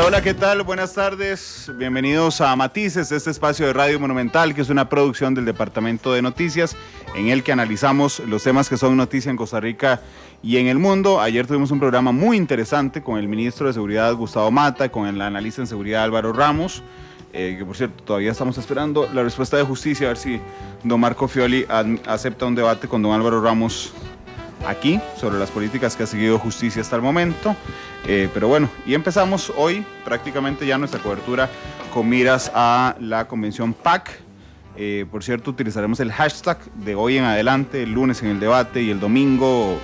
Hola, ¿qué tal? Buenas tardes. Bienvenidos a Matices, este espacio de Radio Monumental, que es una producción del Departamento de Noticias, en el que analizamos los temas que son noticia en Costa Rica y en el mundo. Ayer tuvimos un programa muy interesante con el ministro de Seguridad, Gustavo Mata, con el analista en seguridad, Álvaro Ramos, que por cierto, todavía estamos esperando la respuesta de justicia, a ver si don Marco Fioli acepta un debate con don Álvaro Ramos aquí sobre las políticas que ha seguido justicia hasta el momento. Pero bueno, y empezamos hoy prácticamente ya nuestra cobertura con miras a la convención PAC. Por cierto, utilizaremos el hashtag de hoy en adelante, el lunes en el debate y el domingo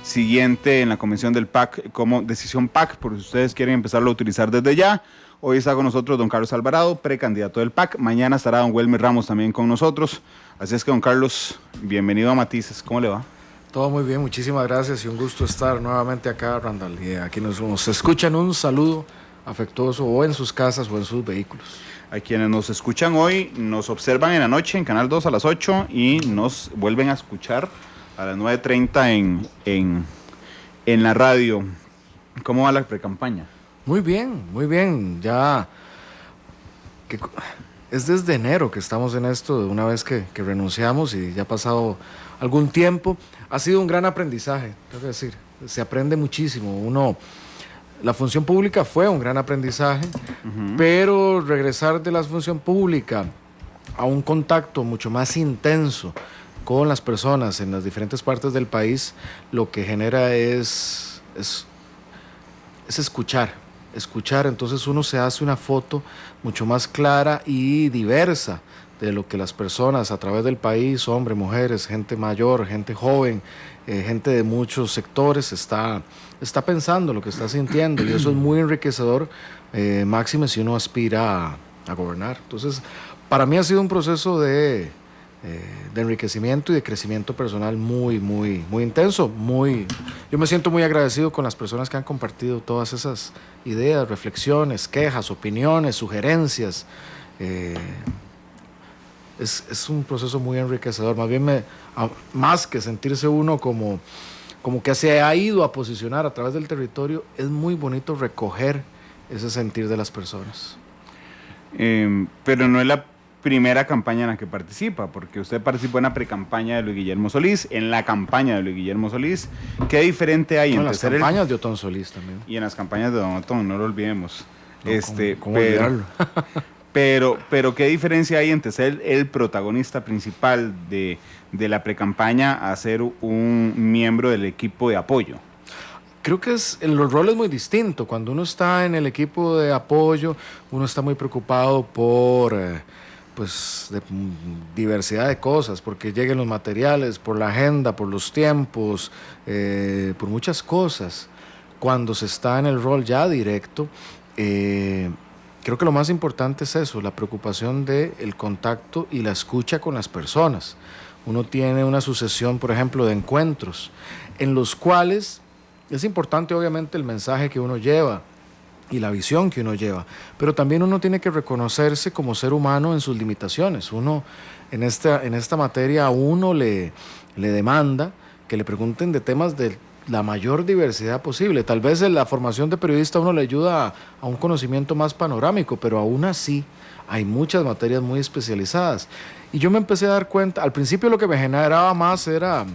siguiente en la convención del PAC como decisión PAC, por si ustedes quieren empezarlo a utilizar desde ya. Hoy está con nosotros don Carlos Alvarado, precandidato del PAC. Mañana estará don Welmer Ramos también con nosotros. Así es que, don Carlos, bienvenido a Matices. ¿Cómo le va? Todo muy bien, muchísimas gracias y un gusto estar nuevamente acá, Randall. Y aquí nos escuchan, un saludo afectuoso o en sus casas o en sus vehículos. A quienes nos escuchan hoy, nos observan en la noche en Canal 2 a las 8 y nos vuelven a escuchar a las 9:30 en la radio. ¿Cómo va la precampaña? Muy bien, ya que es desde enero que estamos en esto, de una vez que renunciamos y ya ha pasado algún tiempo. Ha sido un gran aprendizaje, tengo que decir, se aprende muchísimo. La función pública fue un gran aprendizaje, pero regresar de la función pública a un contacto mucho más intenso con las personas en las diferentes partes del país, lo que genera es escuchar, entonces uno se hace una foto mucho más clara y diversa de lo que las personas a través del país, hombres, mujeres, gente mayor, gente joven, gente de muchos sectores está pensando, lo que está sintiendo, y eso es muy enriquecedor, máxime si uno aspira a gobernar. Entonces, para mí ha sido un proceso de enriquecimiento y de crecimiento personal muy intenso. Yo me siento muy agradecido con las personas que han compartido todas esas ideas, reflexiones, quejas, opiniones, sugerencias. Es un proceso muy enriquecedor, más que sentirse uno como que se ha ido a posicionar a través del territorio, es muy bonito recoger ese sentir de las personas. Pero no es la primera campaña en la que participa, porque usted participó en la precampaña de Luis Guillermo Solís, en la campaña de Luis Guillermo Solís. ¿Qué diferente hay en las campañas de Otón Solís también? Y en las campañas de don Otón, no lo olvidemos. ¿Cómo olvidarlo? Pero ¿qué diferencia hay entre ser el protagonista principal de la precampaña a ser un miembro del equipo de apoyo? Creo que los roles muy distintos. Cuando uno está en el equipo de apoyo, uno está muy preocupado por de diversidad de cosas, porque lleguen los materiales, por la agenda, por los tiempos, por muchas cosas. Cuando se está en el rol ya directo, creo que lo más importante es eso, la preocupación del contacto y la escucha con las personas. Uno tiene una sucesión, por ejemplo, de encuentros en los cuales es importante obviamente el mensaje que uno lleva y la visión que uno lleva, pero también uno tiene que reconocerse como ser humano en sus limitaciones. Uno en esta materia a uno le demanda que le pregunten de temas de la mayor diversidad posible. Tal vez en la formación de periodista uno le ayuda a un conocimiento más panorámico, pero aún así hay muchas materias muy especializadas. Y yo me empecé a dar cuenta, al principio lo que me generaba más era,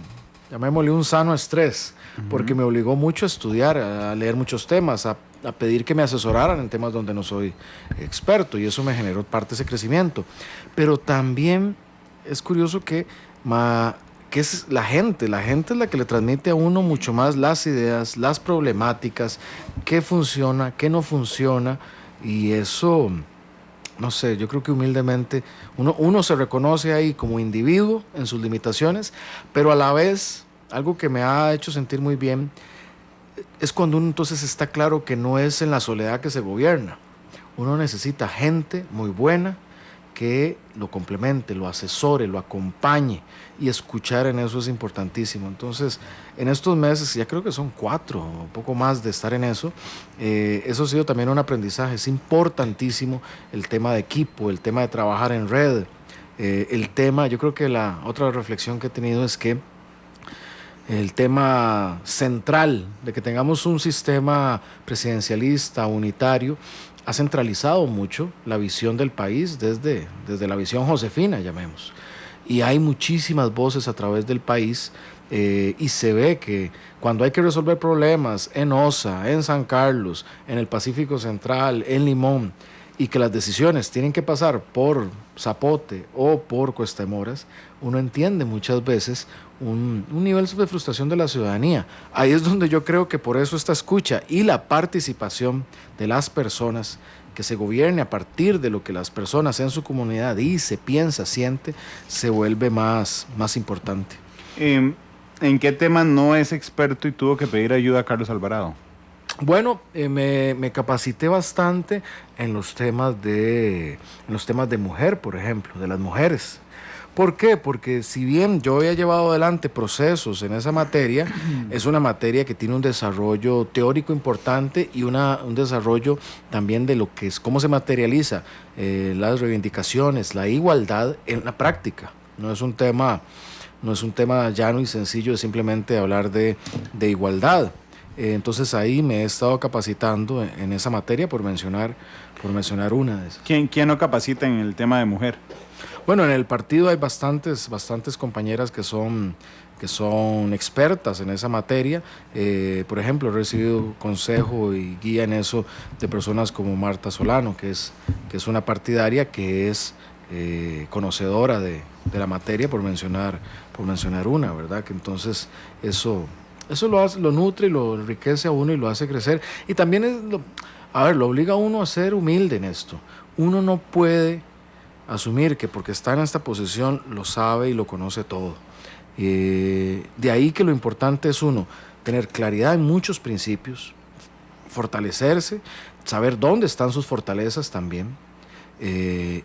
llamémosle un sano estrés, porque me obligó mucho a estudiar, a leer muchos temas, a pedir que me asesoraran en temas donde no soy experto, y eso me generó parte de ese crecimiento. Pero también es curioso que es la gente es la que le transmite a uno mucho más las ideas, las problemáticas, qué funciona, qué no funciona, y eso, no sé, yo creo que humildemente uno se reconoce ahí como individuo en sus limitaciones, pero a la vez, algo que me ha hecho sentir muy bien, es cuando uno entonces está claro que no es en la soledad que se gobierna. Uno necesita gente muy buena que lo complemente, lo asesore, lo acompañe, y escuchar en eso es importantísimo. Entonces, en estos meses, ya creo que son 4 o un poco más de estar en eso, eso ha sido también un aprendizaje. Es importantísimo el tema de equipo, el tema de trabajar en red, el tema, yo creo que la otra reflexión que he tenido es que el tema central de que tengamos un sistema presidencialista unitario ha centralizado mucho la visión del país desde la visión josefina, llamemos. Y hay muchísimas voces a través del país y se ve que cuando hay que resolver problemas en Osa, en San Carlos, en el Pacífico Central, en Limón, y que las decisiones tienen que pasar por Zapote o por Cuesta de Moras, uno entiende muchas veces un nivel de frustración de la ciudadanía. Ahí es donde yo creo que por eso esta escucha y la participación de las personas, que se gobierne a partir de lo que las personas en su comunidad dice, piensa, siente, se vuelve más importante. ¿En qué tema no es experto y tuvo que pedir ayuda a Carlos Alvarado? Bueno, me capacité bastante en los temas de mujer, por ejemplo, de las mujeres. ¿Por qué? Porque si bien yo había llevado adelante procesos en esa materia, es una materia que tiene un desarrollo teórico importante y un desarrollo también de lo que es, cómo se materializa las reivindicaciones, la igualdad en la práctica. No es un tema llano y sencillo de simplemente hablar de igualdad. Entonces ahí me he estado capacitando en esa materia por mencionar una de esas. ¿Quién lo capacita en el tema de mujer? Bueno, en el partido hay bastantes compañeras que son expertas en esa materia. Por ejemplo, he recibido consejo y guía en eso de personas como Marta Solano, que es una partidaria que es conocedora de la materia, por mencionar una, ¿verdad? Que entonces eso lo nutre y lo enriquece a uno y lo hace crecer. Y también lo obliga a uno a ser humilde en esto. Uno no puede asumir que porque está en esta posición lo sabe y lo conoce todo. De ahí que lo importante es uno tener claridad en muchos principios, fortalecerse, saber dónde están sus fortalezas también,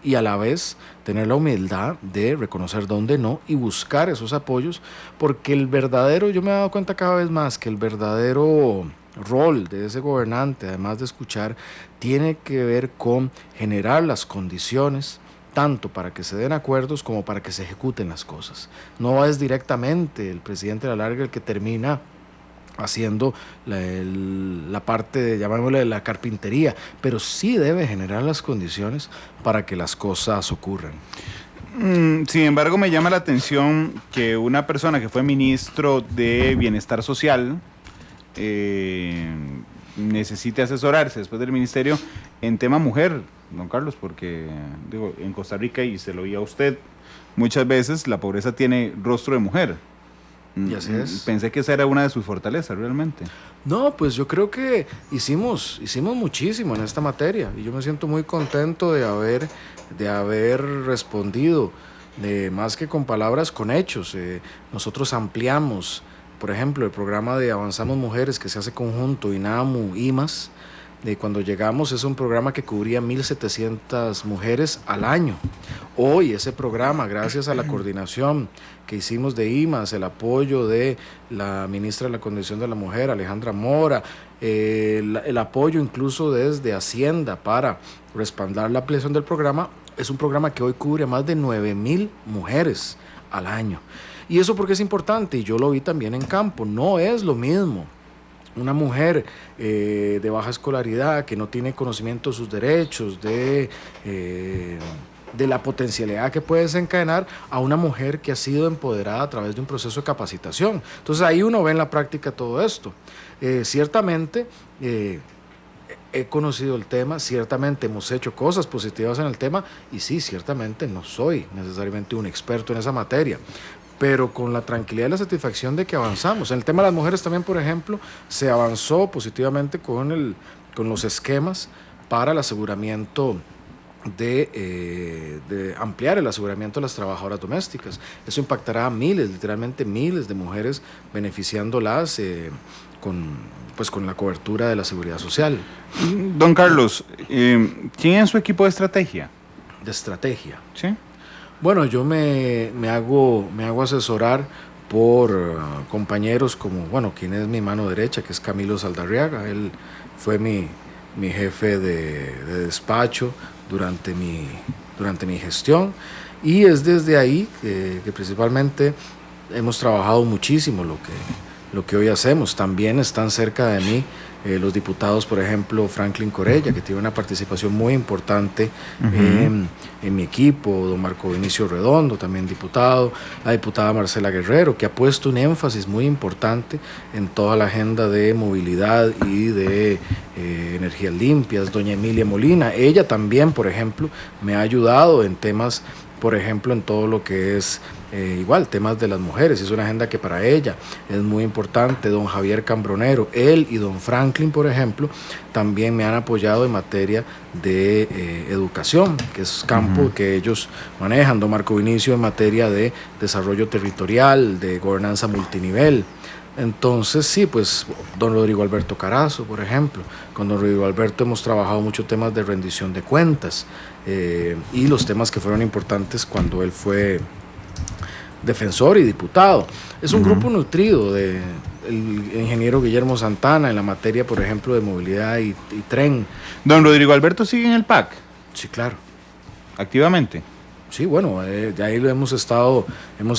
y a la vez tener la humildad de reconocer dónde no y buscar esos apoyos, porque yo me he dado cuenta cada vez más que el verdadero rol de ese gobernante, además de escuchar, tiene que ver con generar las condiciones tanto para que se den acuerdos como para que se ejecuten las cosas. No es directamente el presidente a la larga el que termina haciendo la parte, llamémosle, la carpintería, pero sí debe generar las condiciones para que las cosas ocurran. Sin embargo, me llama la atención que una persona que fue ministro de Bienestar Social necesite asesorarse después del ministerio en tema mujer, don Carlos, porque digo, en Costa Rica, y se lo oía a usted, muchas veces la pobreza tiene rostro de mujer. Y así es. Pensé que esa era una de sus fortalezas, realmente. No, pues yo creo que hicimos muchísimo en esta materia y yo me siento muy contento de haber respondido, más que con palabras, con hechos. Nosotros ampliamos, por ejemplo, el programa de Avanzamos Mujeres que se hace conjunto INAMU, IMAS. Cuando llegamos es un programa que cubría 1.700 mujeres al año. Hoy ese programa, gracias a la coordinación que hicimos de IMAS, el apoyo de la ministra de la Condición de la Mujer, Alejandra Mora, el apoyo incluso desde Hacienda para respaldar la ampliación del programa, es un programa que hoy cubre a más de 9.000 mujeres al año. Y eso porque es importante, y yo lo vi también en campo, no es lo mismo una mujer de baja escolaridad que no tiene conocimiento de sus derechos, de la potencialidad que puede desencadenar, a una mujer que ha sido empoderada a través de un proceso de capacitación. Entonces ahí uno ve en la práctica todo esto. Ciertamente he conocido el tema, ciertamente hemos hecho cosas positivas en el tema y sí, ciertamente no soy necesariamente un experto en esa materia, pero con la tranquilidad y la satisfacción de que avanzamos. En el tema de las mujeres también, por ejemplo, se avanzó positivamente con los esquemas para el aseguramiento de ampliar el aseguramiento de las trabajadoras domésticas. Eso impactará a literalmente miles de mujeres, beneficiándolas con la cobertura de la seguridad social. Don Carlos, ¿quién es su equipo de estrategia? De estrategia. Sí. Bueno, yo me hago asesorar por compañeros como, quien es mi mano derecha, que es Camilo Saldarriaga. Él fue mi jefe de despacho durante mi gestión, y es desde ahí que principalmente hemos trabajado muchísimo lo que hoy hacemos. También están cerca de mí los diputados, por ejemplo, Franklin Corella, que tiene una participación muy importante en mi equipo, don Marco Vinicio Redondo, también diputado, la diputada Marcela Guerrero, que ha puesto un énfasis muy importante en toda la agenda de movilidad y de energías limpias, doña Emilia Molina. Ella también, por ejemplo, me ha ayudado en temas, por ejemplo, en todo lo que es igual, temas de las mujeres. Es una agenda que para ella es muy importante. Don Javier Cambronero, él y don Franklin, por ejemplo, también me han apoyado en materia de educación, que es campo que ellos manejan. Don Marco Vinicio en materia de desarrollo territorial, de gobernanza multinivel. Entonces, sí, pues don Rodrigo Alberto Carazo, por ejemplo. Con don Rodrigo Alberto hemos trabajado muchos temas de rendición de cuentas y los temas que fueron importantes cuando él fue defensor y diputado. Es un grupo nutrido de el ingeniero Guillermo Santana en la materia, por ejemplo, de movilidad y tren. ¿Don Rodrigo Alberto sigue en el PAC? Sí, claro. ¿Activamente? Sí, bueno, de ahí lo hemos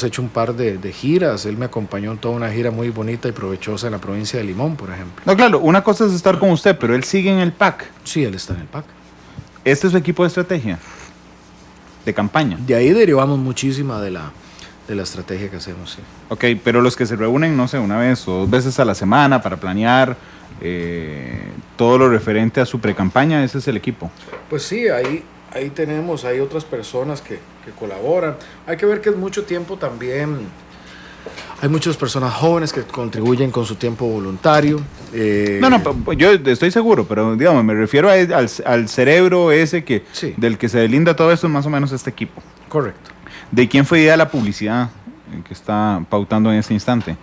hecho un par de giras. Él me acompañó en toda una gira muy bonita y provechosa en la provincia de Limón, por ejemplo. No, claro, una cosa es estar con usted, pero él sigue en el PAC. Sí, él está en el PAC. ¿Este es su equipo de estrategia? ¿De campaña? De ahí derivamos muchísima de la estrategia que hacemos, sí. Ok, pero los que se reúnen, no sé, una vez o 2 veces a la semana para planear todo lo referente a su precampaña, ese es el equipo. Pues sí, ahí hay otras personas que colaboran. Hay que ver que es mucho tiempo también. Hay muchas personas jóvenes que contribuyen con su tiempo voluntario. No, yo estoy seguro, pero digamos, me refiero al cerebro ese Sí. del que se deslinda todo esto, más o menos este equipo. Correcto. ¿De quién fue idea la publicidad que está pautando en este instante?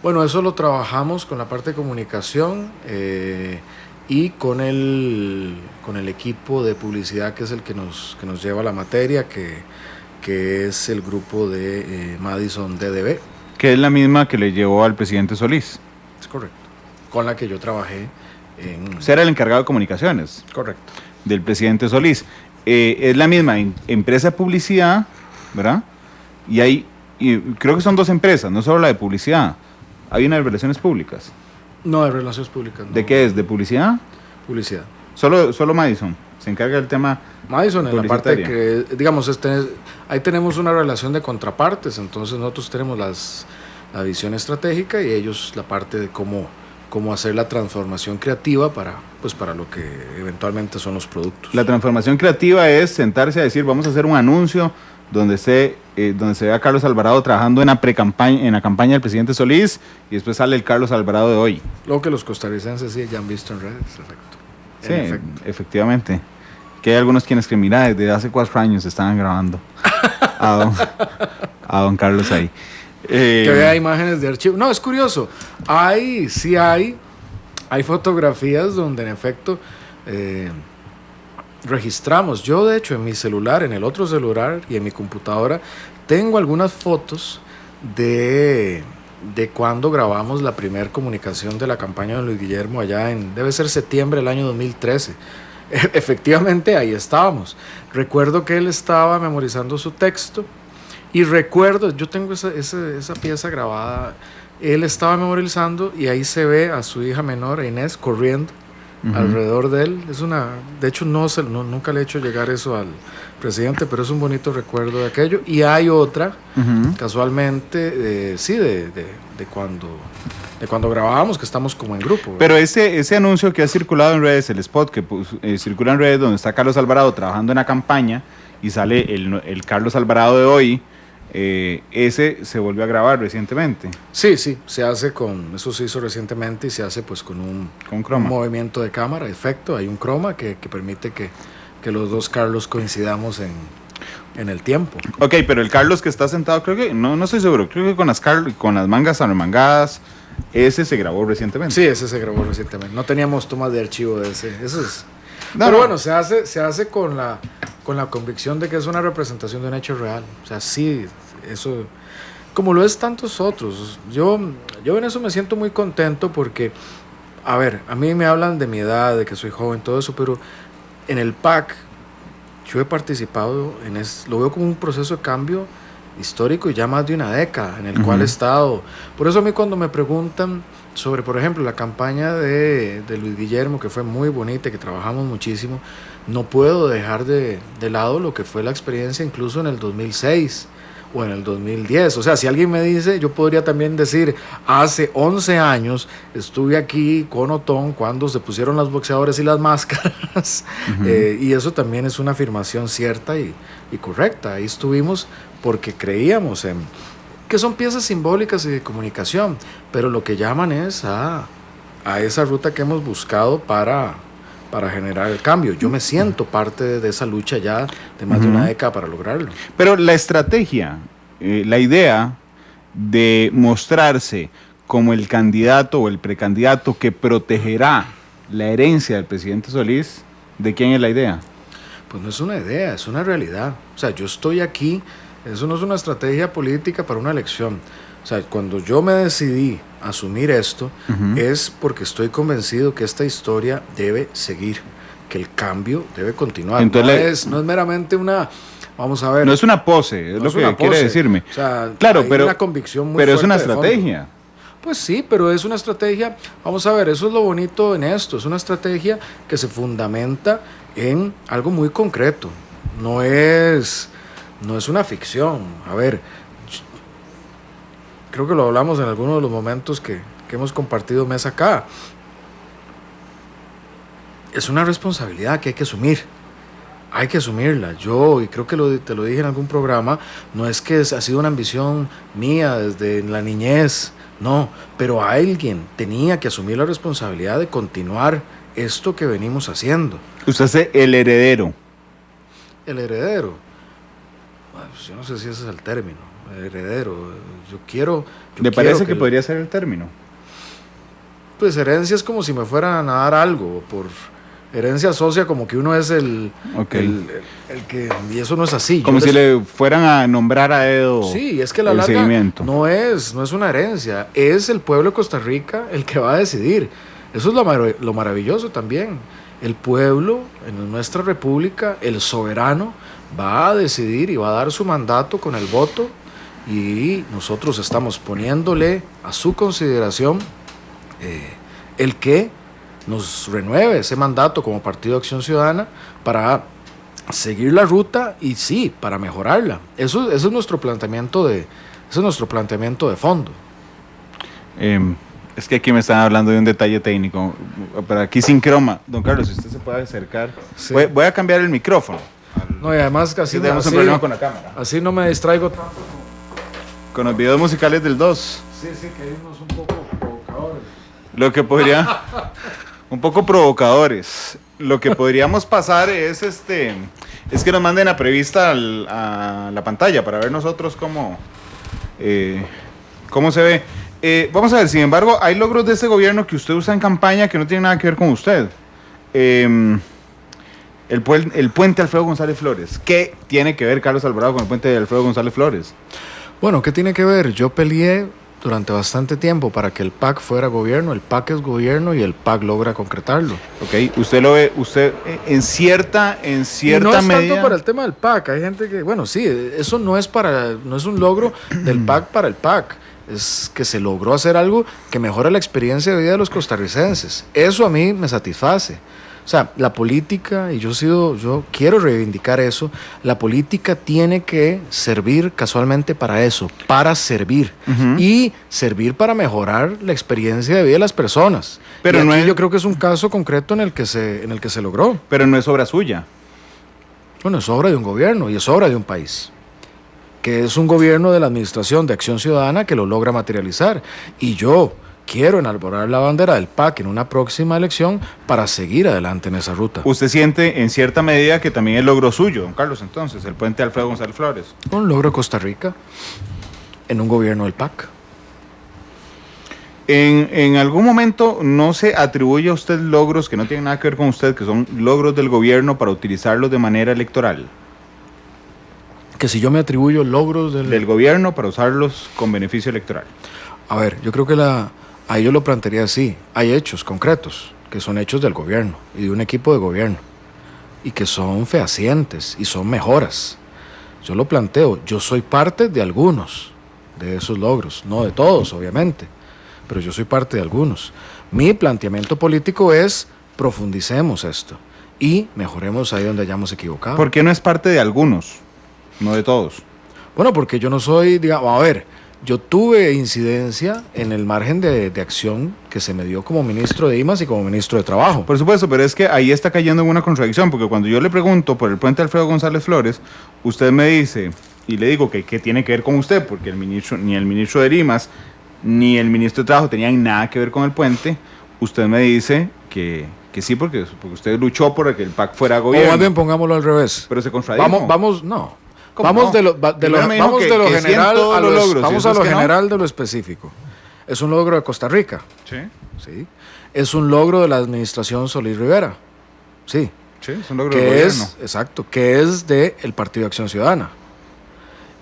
Bueno, eso lo trabajamos con la parte de comunicación y con el equipo de publicidad que es el que nos lleva la materia, que es el grupo de Madison DDB. Que es la misma que le llevó al presidente Solís. Es correcto. Con la que yo trabajé en... Usted era el encargado de comunicaciones. Correcto. Del presidente Solís. Es la misma empresa de publicidad, ¿verdad? Y creo que son 2 empresas, no solo la de publicidad. Hay una de relaciones públicas. No, de relaciones públicas. No. ¿De qué es? ¿De publicidad? Publicidad. Solo Madison se encarga del tema. Madison, en la parte de que, digamos, ahí tenemos una relación de contrapartes. Entonces nosotros tenemos la visión estratégica y ellos la parte de cómo hacer la transformación creativa para lo que eventualmente son los productos. La transformación creativa es sentarse a decir, vamos a hacer un anuncio donde se ve a Carlos Alvarado trabajando en la campaña del presidente Solís y después sale el Carlos Alvarado de hoy. Lo que los costarricenses sí ya han visto en redes, correcto. Sí, efectivamente. Que hay algunos quienes que, mira, desde hace 4 años estaban grabando a don Carlos ahí. Que vea imágenes de archivo. No, es curioso. Hay fotografías donde en efecto registramos. Yo, de hecho, en mi celular, en el otro celular y en mi computadora, tengo algunas fotos de cuando grabamos la primera comunicación de la campaña de Luis Guillermo allá debe ser septiembre del año 2013. Efectivamente, ahí estábamos. Recuerdo que él estaba memorizando su texto y recuerdo, yo tengo esa pieza grabada, él estaba memorizando y ahí se ve a su hija menor, a Inés, corriendo alrededor de él. De hecho, nunca le he hecho llegar eso al presidente, pero es un bonito recuerdo de aquello. Y hay otra, casualmente, de cuando grabábamos, que estamos como en grupo, ¿verdad? Pero ese anuncio que ha circulado en redes, el spot que circula en redes, donde está Carlos Alvarado trabajando en la campaña y sale el Carlos Alvarado de hoy, ese se volvió a grabar recientemente. Sí, eso se hizo recientemente y se hace pues con un movimiento de cámara, efecto, hay un croma que permite que los 2 Carlos coincidamos en el tiempo. Ok, pero el Carlos que está sentado, creo que, no estoy seguro, creo que con las mangas arremangadas, ese se grabó recientemente. Sí, ese se grabó recientemente. No teníamos tomas de archivo de ese. Eso es. Pero bueno, se hace con la convicción de que es una representación de un hecho real. O sea, sí, eso, como lo es tantos otros. Yo en eso me siento muy contento porque, a ver, a mí me hablan de mi edad, de que soy joven, todo eso, pero en el PAC yo he participado lo veo como un proceso de cambio histórico y ya más de una década en el cual he estado. Por eso a mí cuando me preguntan sobre, por ejemplo, la campaña de Luis Guillermo, que fue muy bonita, que trabajamos muchísimo, no puedo dejar de lado lo que fue la experiencia incluso en el 2006 o en el 2010. O sea, si alguien me dice, yo podría también decir, hace 11 años estuve aquí con Otón cuando se pusieron los boxeadores y las máscaras. Y eso también es una afirmación cierta y correcta. Ahí estuvimos porque creíamos en que son piezas simbólicas y de comunicación, pero lo que llaman es a esa ruta que hemos buscado para generar el cambio. Yo me siento parte de esa lucha ya de más de una década para lograrlo. Pero la estrategia, la idea de mostrarse como el candidato o el precandidato que protegerá la herencia del presidente Solís, ¿de quién es la idea? Pues no es una idea, es una realidad. O sea, yo estoy aquí, eso no es una estrategia política para una elección. O sea, cuando yo me decidí asumir esto, es porque estoy convencido que esta historia debe seguir, que el cambio debe continuar. Entonces, no es meramente una, vamos a ver. No es una pose, es lo que quiere decirme. O sea, claro, hay una convicción muy pero fuerte es una estrategia. Pues sí, pero es una estrategia, vamos a ver, eso es lo bonito en esto, es una estrategia que se fundamenta en algo muy concreto, no es una ficción. A ver, creo que lo hablamos en algunos de los momentos que hemos compartido mesa acá. Es una responsabilidad que hay que asumir. Hay que asumirla. Yo, y creo que te lo dije en algún programa, no es que ha sido una ambición mía desde la niñez, no, pero alguien tenía que asumir la responsabilidad de continuar esto que venimos haciendo. Usted es el heredero. El heredero. Bueno, pues yo no sé si ese es el término. Heredero. ¿Le parece que podría ser el término? Pues herencia es como si me fueran a dar algo. Por herencia asocia como que uno es el que... Y eso no es así. Como si le fueran a nombrar a Edo. Sí, es que la larga no es una herencia. Es el pueblo de Costa Rica el que va a decidir. Eso es lo maravilloso también. El pueblo, en nuestra república, el soberano, va a decidir y va a dar su mandato con el voto, y nosotros estamos poniéndole a su consideración el que nos renueve ese mandato como Partido de Acción Ciudadana para seguir la ruta y sí, para mejorarla. Eso es nuestro planteamiento de fondo. Es que aquí me están hablando de un detalle técnico, pero aquí sin croma. Don Carlos, si usted se puede acercar. Sí. Voy a cambiar el micrófono. No, y además casi tenemos un problema con la cámara. Así no me distraigo tanto con los videos musicales del 2. Sí, que hay unos un poco provocadores. Un poco provocadores. Lo que podríamos pasar es que nos manden a prevista a la pantalla para ver nosotros cómo se ve. Vamos a ver, sin embargo, hay logros de este gobierno que usted usa en campaña que no tienen nada que ver con usted. El puente Alfredo González Flores. ¿Qué tiene que ver Carlos Alvarado con el puente de Alfredo González Flores? Bueno, ¿qué tiene que ver? Yo peleé durante bastante tiempo para que el PAC fuera gobierno. El PAC es gobierno y el PAC logra concretarlo. Ok, usted lo ve, en cierta y no es medida. Tanto para el tema del PAC. Hay gente que, bueno, sí, eso no es un logro del PAC para el PAC. Es que se logró hacer algo que mejora la experiencia de vida de los costarricenses. Eso a mí me satisface. O sea, la política, y yo quiero reivindicar eso, la política tiene que servir casualmente para eso, para servir. Y servir para mejorar la experiencia de vida de las personas. Pero y aquí yo creo que es un caso concreto en el que se logró. Pero no es obra suya. Bueno, es obra de un gobierno y es obra de un país, que es un gobierno de la Administración de Acción Ciudadana que lo logra materializar. Y yo quiero enarbolar la bandera del PAC en una próxima elección para seguir adelante en esa ruta. ¿Usted siente en cierta medida que también es logro suyo, don Carlos, entonces, el puente Alfredo González Flores? Un logro de Costa Rica en un gobierno del PAC. ¿En algún momento no se atribuye a usted logros que no tienen nada que ver con usted, que son logros del gobierno para utilizarlos de manera electoral? Que si yo me atribuyo logros del gobierno para usarlos con beneficio electoral. A ver, yo creo que ahí yo lo plantearía así. Hay hechos concretos, que son hechos del gobierno y de un equipo de gobierno, y que son fehacientes y son mejoras. Yo lo planteo, yo soy parte de algunos de esos logros, no de todos, obviamente, pero yo soy parte de algunos. Mi planteamiento político es profundicemos esto y mejoremos ahí donde hayamos equivocado. ¿Por qué no es parte de algunos, no de todos? Bueno, porque yo no soy, digamos, a ver, yo tuve incidencia en el margen de acción que se me dio como ministro de IMAS y como ministro de Trabajo. Por supuesto, pero es que ahí está cayendo en una contradicción, porque cuando yo le pregunto por el puente Alfredo González Flores, usted me dice, y le digo que tiene que ver con usted, porque ni el ministro de IMAS ni el ministro de Trabajo tenían nada que ver con el puente, usted me dice que sí, porque usted luchó por que el PAC fuera gobierno. O más bien pongámoslo al revés. Pero se contradijo. Vamos, no. Vamos de lo general a lo logros, vamos a lo general de lo específico. Es un logro de Costa Rica. Sí. Sí. Es un logro de la administración Solís Rivera. Sí. Sí, es un logro del gobierno. Exacto, que es del Partido de Acción Ciudadana.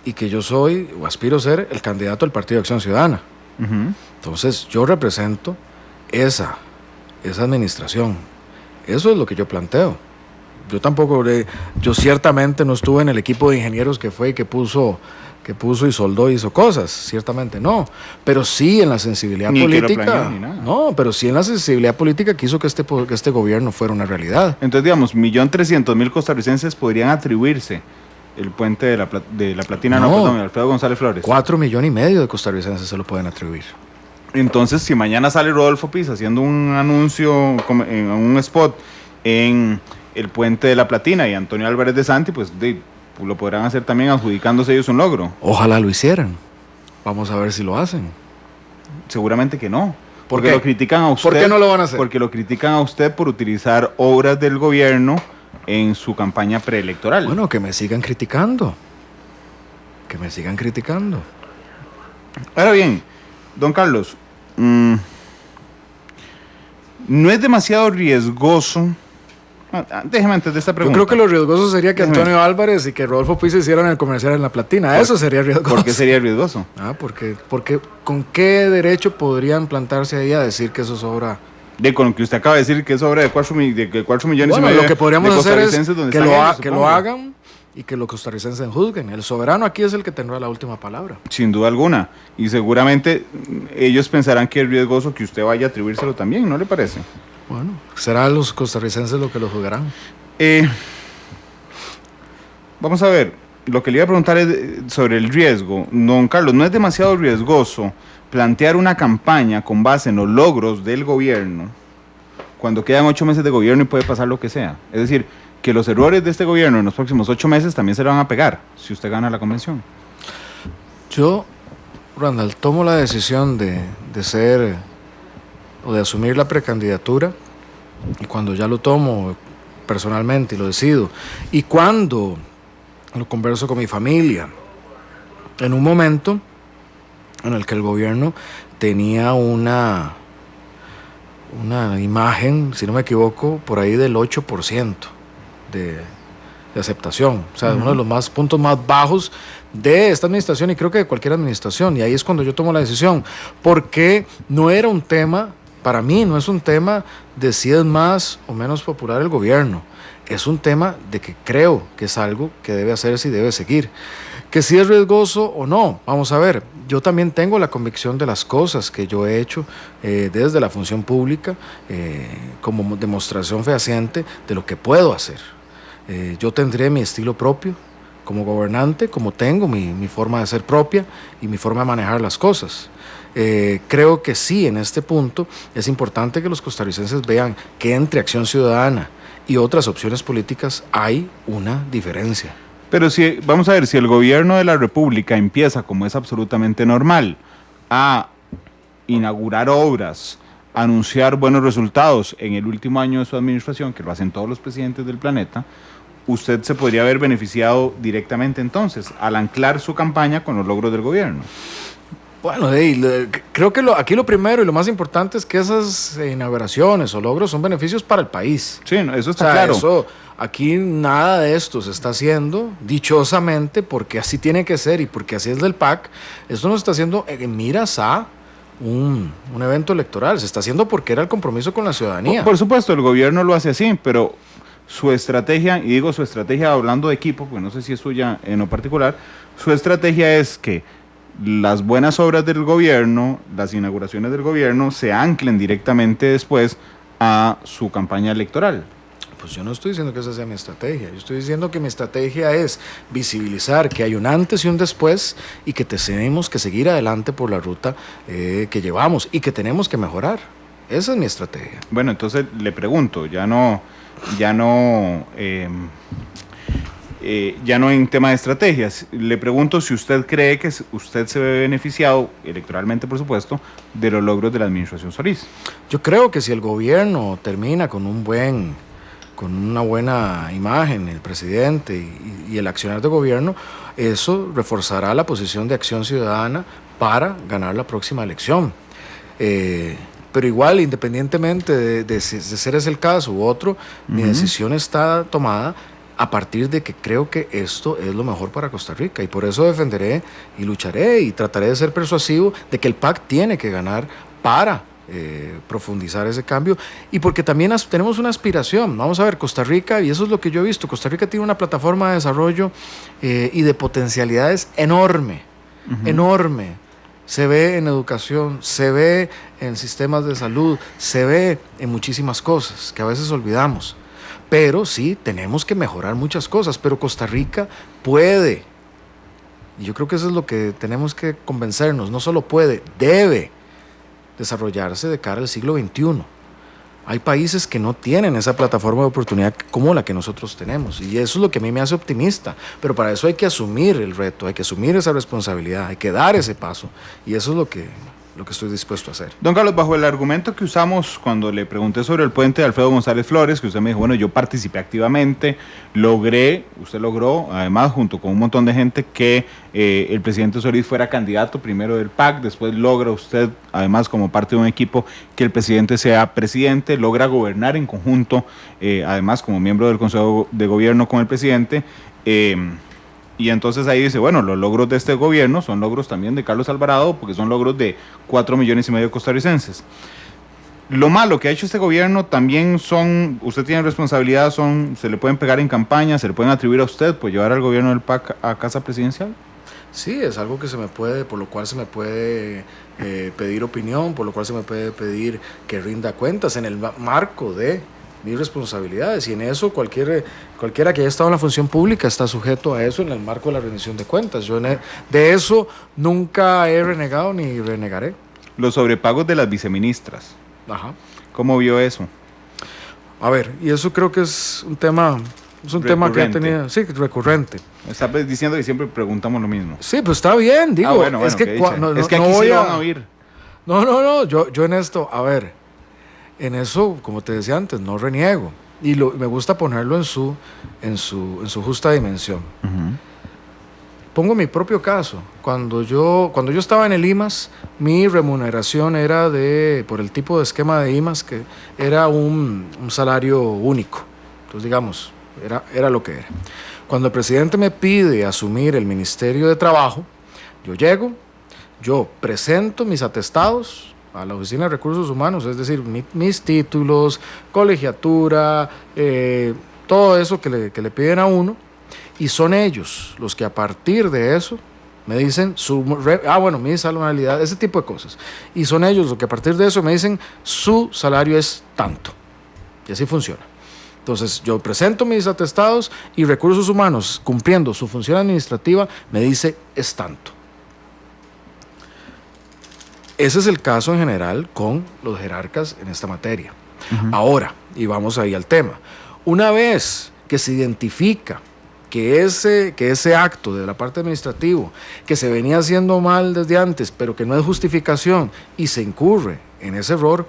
Y que yo soy, o aspiro a ser, el candidato del Partido de Acción Ciudadana. Uh-huh. Entonces, yo represento esa administración. Eso es lo que yo planteo. Yo ciertamente no estuve en el equipo de ingenieros que fue y que puso y soldó y hizo cosas, ciertamente no, pero sí en la sensibilidad política. Que lo planeó, ni nada. No, pero sí en la sensibilidad política que hizo que este gobierno fuera una realidad. Entonces, digamos, 1.300.000 costarricenses podrían atribuirse el puente de la Platina, Alfredo González Flores. 4,5 millones de costarricenses se lo pueden atribuir. Entonces, si mañana sale Rodolfo Pisa haciendo un anuncio, en un spot en el puente de la Platina y Antonio Álvarez de Santi, pues lo podrán hacer también adjudicándose ellos un logro. Ojalá lo hicieran. Vamos a ver si lo hacen. Seguramente que no. ¿Por Porque qué? lo critican a usted. ¿Por qué no lo van a hacer? Porque lo critican a usted por utilizar obras del gobierno en su campaña preelectoral. Bueno, que me sigan criticando. Que me sigan criticando. Ahora bien, don Carlos, no es demasiado riesgoso. Déjeme antes de esta pregunta. Yo creo que lo riesgoso sería que Antonio Álvarez y que Rodolfo Pisa hicieran el comercial en la Platina. Eso sería riesgoso. ¿Por qué sería riesgoso? Porque ¿con qué derecho podrían plantarse ahí a decir que eso es obra? Con lo que usted acaba de decir, que es obra de 4 millones y medio. Lo que podríamos hacer es que lo hagan hagan y que los costarricenses juzguen. El soberano aquí es el que tendrá la última palabra. Sin duda alguna. Y seguramente ellos pensarán que es riesgoso que usted vaya a atribuírselo también, ¿no le parece? Bueno, será los costarricenses los que lo juzgarán. Vamos a ver, lo que le iba a preguntar es sobre el riesgo. Don Carlos, ¿no es demasiado riesgoso plantear una campaña con base en los logros del gobierno cuando quedan 8 meses de gobierno y puede pasar lo que sea? Es decir, que los errores de este gobierno en los próximos 8 meses también se le van a pegar si usted gana la convención. Yo, Randall, tomo la decisión de ser o de asumir la precandidatura, y cuando ya lo tomo personalmente y lo decido, y cuando lo converso con mi familia, en un momento en el que el gobierno tenía una imagen, si no me equivoco, por ahí del 8% de aceptación, o sea, uno de los puntos más bajos de esta administración y creo que de cualquier administración, y ahí es cuando yo tomo la decisión, porque no era un tema, para mí no es un tema de si es más o menos popular el gobierno, es un tema de que creo que es algo que debe hacerse y debe seguir. Que si es riesgoso o no, vamos a ver, yo también tengo la convicción de las cosas que yo he hecho desde la función pública como demostración fehaciente de lo que puedo hacer. Yo tendré mi estilo propio como gobernante, como tengo mi forma de ser propia y mi forma de manejar las cosas. Creo que sí, en este punto es importante que los costarricenses vean que entre Acción Ciudadana y otras opciones políticas hay una diferencia. Pero si, vamos a ver, si el gobierno de la República empieza, como es absolutamente normal, a inaugurar obras, a anunciar buenos resultados en el último año de su administración, que lo hacen todos los presidentes del planeta, usted se podría haber beneficiado directamente entonces, al anclar su campaña con los logros del gobierno. Bueno, creo que aquí lo primero y lo más importante es que esas inauguraciones o logros son beneficios para el país. Sí, eso está claro. Aquí nada de esto se está haciendo, dichosamente, porque así tiene que ser y porque así es del PAC. Esto no se está haciendo en miras a un evento electoral, se está haciendo porque era el compromiso con la ciudadanía. Por supuesto, el gobierno lo hace así, pero su estrategia, y digo su estrategia hablando de equipo, pues no sé si es suya en lo particular, su estrategia es que las buenas obras del gobierno, las inauguraciones del gobierno, se anclen directamente después a su campaña electoral. Pues yo no estoy diciendo que esa sea mi estrategia, yo estoy diciendo que mi estrategia es visibilizar que hay un antes y un después y que tenemos que seguir adelante por la ruta que llevamos y que tenemos que mejorar. Esa es mi estrategia. Bueno, entonces le pregunto, ya no en tema de estrategias, le pregunto si usted cree que usted se ve beneficiado, electoralmente por supuesto, de los logros de la administración Solís. Yo creo que si el gobierno termina con una buena imagen, el presidente y el accionar de gobierno, eso reforzará la posición de Acción Ciudadana para ganar la próxima elección. Pero igual, independientemente de ser ese el caso u otro, mi decisión está tomada a partir de que creo que esto es lo mejor para Costa Rica, y por eso defenderé y lucharé y trataré de ser persuasivo de que el PAC tiene que ganar para profundizar ese cambio, y porque también tenemos una aspiración. Vamos a ver, Costa Rica, y eso es lo que yo he visto, Costa Rica tiene una plataforma de desarrollo y de potencialidades enorme. Se ve en educación, se ve en sistemas de salud, se ve en muchísimas cosas que a veces olvidamos. Pero sí, tenemos que mejorar muchas cosas, pero Costa Rica puede. Y yo creo que eso es lo que tenemos que convencernos. No solo puede, debe desarrollarse de cara al siglo XXI. Hay países que no tienen esa plataforma de oportunidad como la que nosotros tenemos, y eso es lo que a mí me hace optimista. Pero para eso hay que asumir el reto, hay que asumir esa responsabilidad, hay que dar ese paso, y eso es lo que estoy dispuesto a hacer. Don Carlos, bajo el argumento que usamos cuando le pregunté sobre el puente de Alfredo González Flores, que usted me dijo, bueno, yo participé activamente, usted logró, además, junto con un montón de gente, que el presidente Solís fuera candidato primero del PAC, después logra usted, además, como parte de un equipo, que el presidente sea presidente, logra gobernar en conjunto, además, como miembro del Consejo de Gobierno con el presidente, y entonces ahí dice, bueno, los logros de este gobierno son logros también de Carlos Alvarado, porque son logros de 4,5 millones de costarricenses. Lo malo que ha hecho este gobierno también usted tiene responsabilidad, se le pueden pegar en campaña, se le pueden atribuir a usted por llevar al gobierno del PAC a casa presidencial. Sí, es algo que por lo cual se me puede pedir opinión, por lo cual se me puede pedir que rinda cuentas en el marco de mis responsabilidades, y en eso cualquiera que haya estado en la función pública está sujeto a eso en el marco de la rendición de cuentas. Yo de eso nunca he renegado ni renegaré. Los sobrepagos de las viceministras. Ajá. ¿Cómo vio eso? A ver, y eso creo que es un tema que ha tenido, sí, recurrente. Está diciendo que siempre preguntamos lo mismo. Sí, pues está bien, digo, bueno, es que es que aquí sí lo van a oír. No, yo en esto, a ver, en eso, como te decía antes, no reniego, y me gusta ponerlo en su justa dimensión. Pongo mi propio caso. Cuando yo estaba en el IMAS, mi remuneración era por el tipo de esquema de IMAS, que era un salario único. Entonces, digamos, era lo que era. Cuando el presidente me pide asumir el Ministerio de Trabajo, yo presento mis atestados a la Oficina de Recursos Humanos, es decir, mis títulos, colegiatura, todo eso que le piden a uno, y son ellos los que a partir de eso me dicen mi salarialidad, ese tipo de cosas, y son ellos los que a partir de eso me dicen su salario es tanto, y así funciona. Entonces yo presento mis atestados y Recursos Humanos, cumpliendo su función administrativa, me dice es tanto. Ese es el caso en general con los jerarcas en esta materia. Ahora, y vamos ahí al tema, una vez que se identifica que ese acto de la parte administrativa, que se venía haciendo mal desde antes, pero que no es justificación, y se incurre en ese error,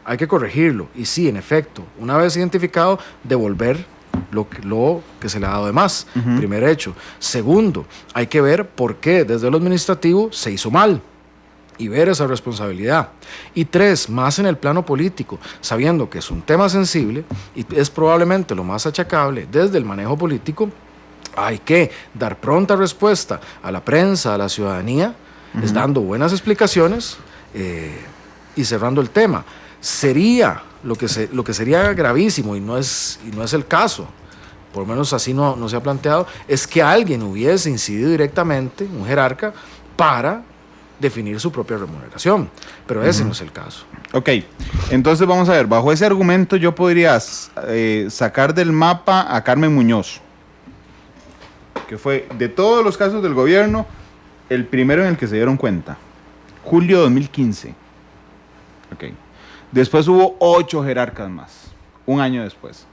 hay que corregirlo, y sí, en efecto, una vez identificado, devolver lo que se le ha dado de más. Primer hecho. Segundo, hay que ver por qué desde lo administrativo se hizo mal, y ver esa responsabilidad. Y 3, más en el plano político, sabiendo que es un tema sensible y es probablemente lo más achacable desde el manejo político, hay que dar pronta respuesta a la prensa, a la ciudadanía, dando buenas explicaciones y cerrando el tema. Sería lo que sería gravísimo, y no es el caso, por lo menos así no se ha planteado, es que alguien hubiese incidido directamente, un jerarca, para definir su propia remuneración. Pero ese no es el caso. Ok, entonces vamos a ver, bajo ese argumento yo podría sacar del mapa a Carmen Muñoz, que fue de todos los casos del gobierno el primero en el que se dieron cuenta, julio de 2015. Ok, después hubo 8 jerarcas más, un año después.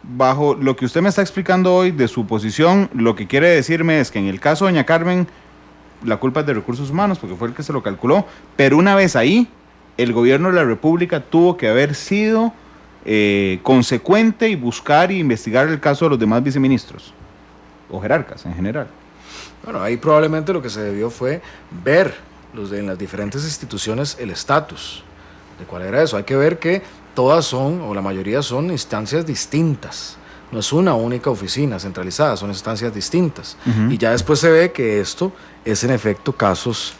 Bajo lo que usted me está explicando hoy de su posición, lo que quiere decirme es que en el caso de doña Carmen, la culpa es de recursos humanos, porque fue el que se lo calculó, pero una vez ahí, el gobierno de la República tuvo que haber sido consecuente y buscar e investigar el caso de los demás viceministros, o jerarcas en general. Bueno, ahí probablemente lo que se debió fue ver en las diferentes instituciones el estatus de cuál era eso. Hay que ver que todas son, o la mayoría son, instancias distintas. No es una única oficina centralizada, son instancias distintas. Y ya después se ve que esto es en efecto casos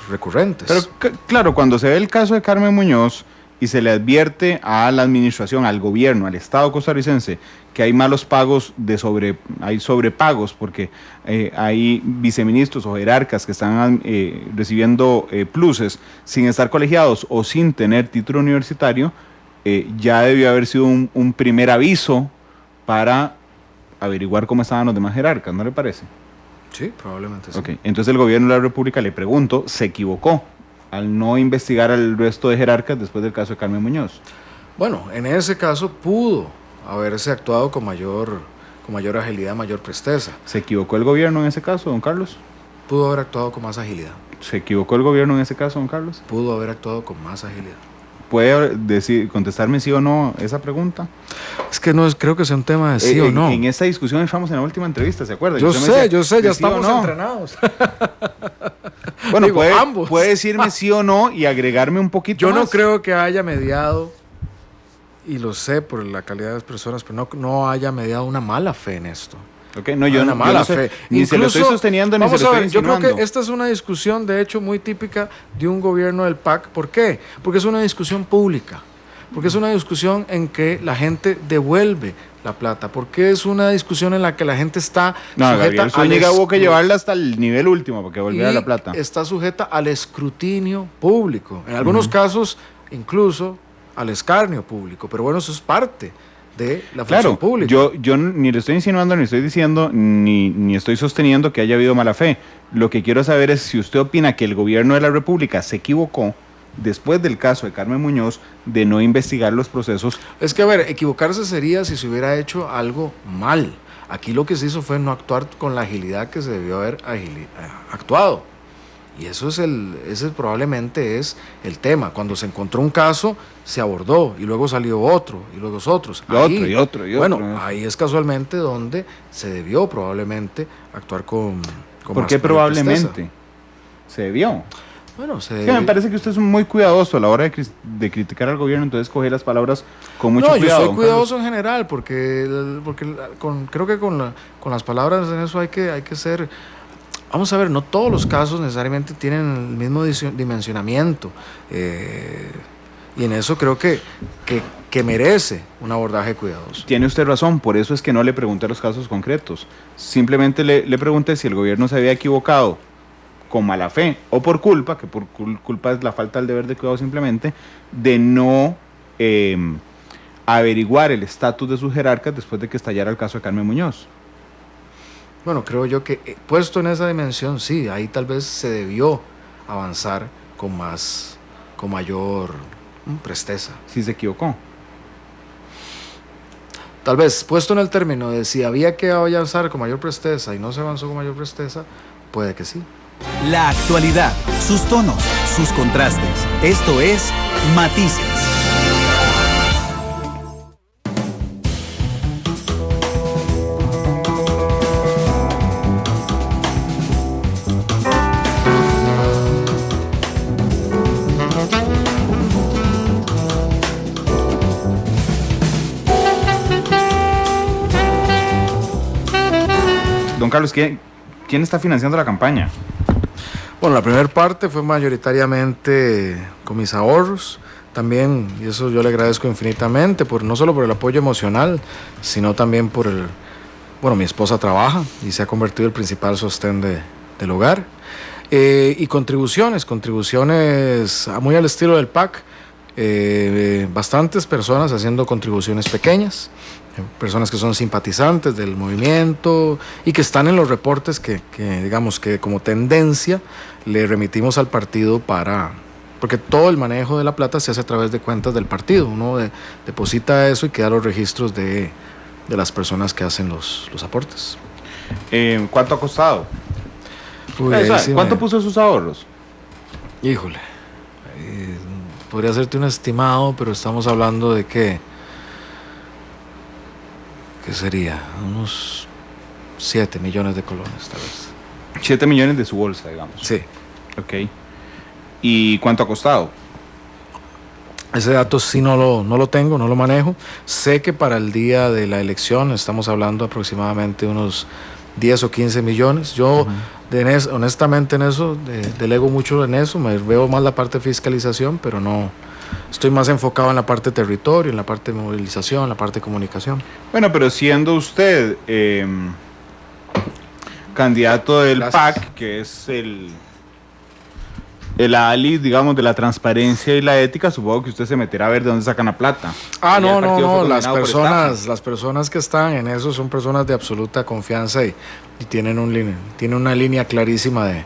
recurrentes. Pero claro, cuando se ve el caso de Carmen Muñoz y se le advierte a la administración, al gobierno, al Estado costarricense, que hay malos pagos, hay sobrepagos, porque hay viceministros o jerarcas que están recibiendo pluses sin estar colegiados o sin tener título universitario, ya debió haber sido un primer aviso para averiguar cómo estaban los demás jerarcas, ¿no le parece? Sí, probablemente sí. Okay. Entonces el gobierno de la República, le pregunto, se equivocó al no investigar al resto de jerarcas después del caso de Carmen Muñoz. Bueno, en ese caso pudo haberse actuado con mayor agilidad, mayor presteza. ¿Se equivocó el gobierno en ese caso, don Carlos? Pudo haber actuado con más agilidad. ¿Se equivocó el gobierno en ese caso, don Carlos? Pudo haber actuado con más agilidad. ¿Puede contestarme sí o no esa pregunta? Es que no creo que sea un tema de sí o no. En esta discusión entramos en la última entrevista, ¿se acuerda? Yo sé, ya estamos entrenados. Bueno, digo, ambos. Puede decirme sí o no y agregarme un poquito Yo más. no creo que haya mediado, y lo sé por la calidad de las personas, pero no haya mediado una mala fe en esto. Okay, no, yo no sé, ni incluso, se lo estoy sosteniendo, ni se lo estoy insinuando. Yo creo que esta es una discusión, de hecho, muy típica de un gobierno del PAC. ¿Por qué? Porque es una discusión pública, porque es una discusión en que la gente devuelve la plata, porque es una discusión en la que la gente está sujeta Zúñiga hubo que llevarla hasta el nivel último para que volviera la plata. Está sujeta al escrutinio público, en algunos casos incluso al escarnio público, pero bueno, eso es parte de la función pública. Yo ni le estoy insinuando, ni estoy diciendo, ni estoy sosteniendo que haya habido mala fe. Lo que quiero saber es si usted opina que el gobierno de la República se equivocó después del caso de Carmen Muñoz de no investigar los procesos. Es que, a ver, equivocarse sería si se hubiera hecho algo mal. Aquí lo que se hizo fue no actuar con la agilidad que se debió haber actuado. Y ese probablemente es el tema. Cuando se encontró un caso, se abordó, y luego salió otro, y luego otros. Y otro. Bueno, ahí es casualmente donde se debió probablemente actuar con ¿Por qué probablemente? Presteza. ¿Se debió? Bueno, me parece que usted es muy cuidadoso a la hora de criticar al gobierno, entonces coge las palabras con mucho cuidado. No, yo soy cuidadoso en general, porque creo que con las palabras en eso hay que ser... Vamos a ver, no todos los casos necesariamente tienen el mismo dimensionamiento, y en eso creo que merece un abordaje cuidadoso. Tiene usted razón, por eso es que no le pregunté los casos concretos. Simplemente le pregunté si el gobierno se había equivocado con mala fe o por culpa, que por culpa es la falta del deber de cuidado simplemente, de no averiguar el estatus de sus jerarcas después de que estallara el caso de Carmen Muñoz. Bueno, creo yo que puesto en esa dimensión, sí, ahí tal vez se debió avanzar con mayor presteza. ¿Sí se equivocó? Tal vez, puesto en el término de si había que avanzar con mayor presteza y no se avanzó con mayor presteza, puede que sí. La actualidad, sus tonos, sus contrastes. Esto es Matices. Don Carlos, ¿quién está financiando la campaña? Bueno, la primera parte fue mayoritariamente con mis ahorros. también, y eso yo le agradezco infinitamente, no solo por el apoyo emocional, sino también por mi esposa trabaja y se ha convertido en el principal sostén del hogar. Y contribuciones muy al estilo del PAC, bastantes personas haciendo contribuciones pequeñas, personas que son simpatizantes del movimiento y que están en los reportes que digamos que como tendencia le remitimos al partido porque todo el manejo de la plata se hace a través de cuentas del partido. Uno deposita eso y queda los registros de las personas que hacen los aportes. ¿Cuánto ha costado? Sí, ¿Cuánto puso sus ahorros? Híjole, podría hacerte un estimado, pero estamos hablando de ¿qué sería? Unos 7 millones de colones, tal vez. 7 millones de su bolsa, digamos. Sí. Ok. ¿Y cuánto ha costado? Ese dato sí no lo tengo, no lo manejo. Sé que para el día de la elección estamos hablando aproximadamente unos 10 o 15 millones. Yo, honestamente, en eso, delego mucho en eso. Me veo más la parte de fiscalización, pero no. Estoy más enfocado en la parte de territorio, en la parte de movilización, en la parte de comunicación. Bueno, pero siendo usted candidato del PAC, que es el ali, digamos, de la transparencia y la ética, supongo que usted se meterá a ver de dónde sacan la plata. No, las personas que están en eso son personas de absoluta confianza y tienen una línea clarísima de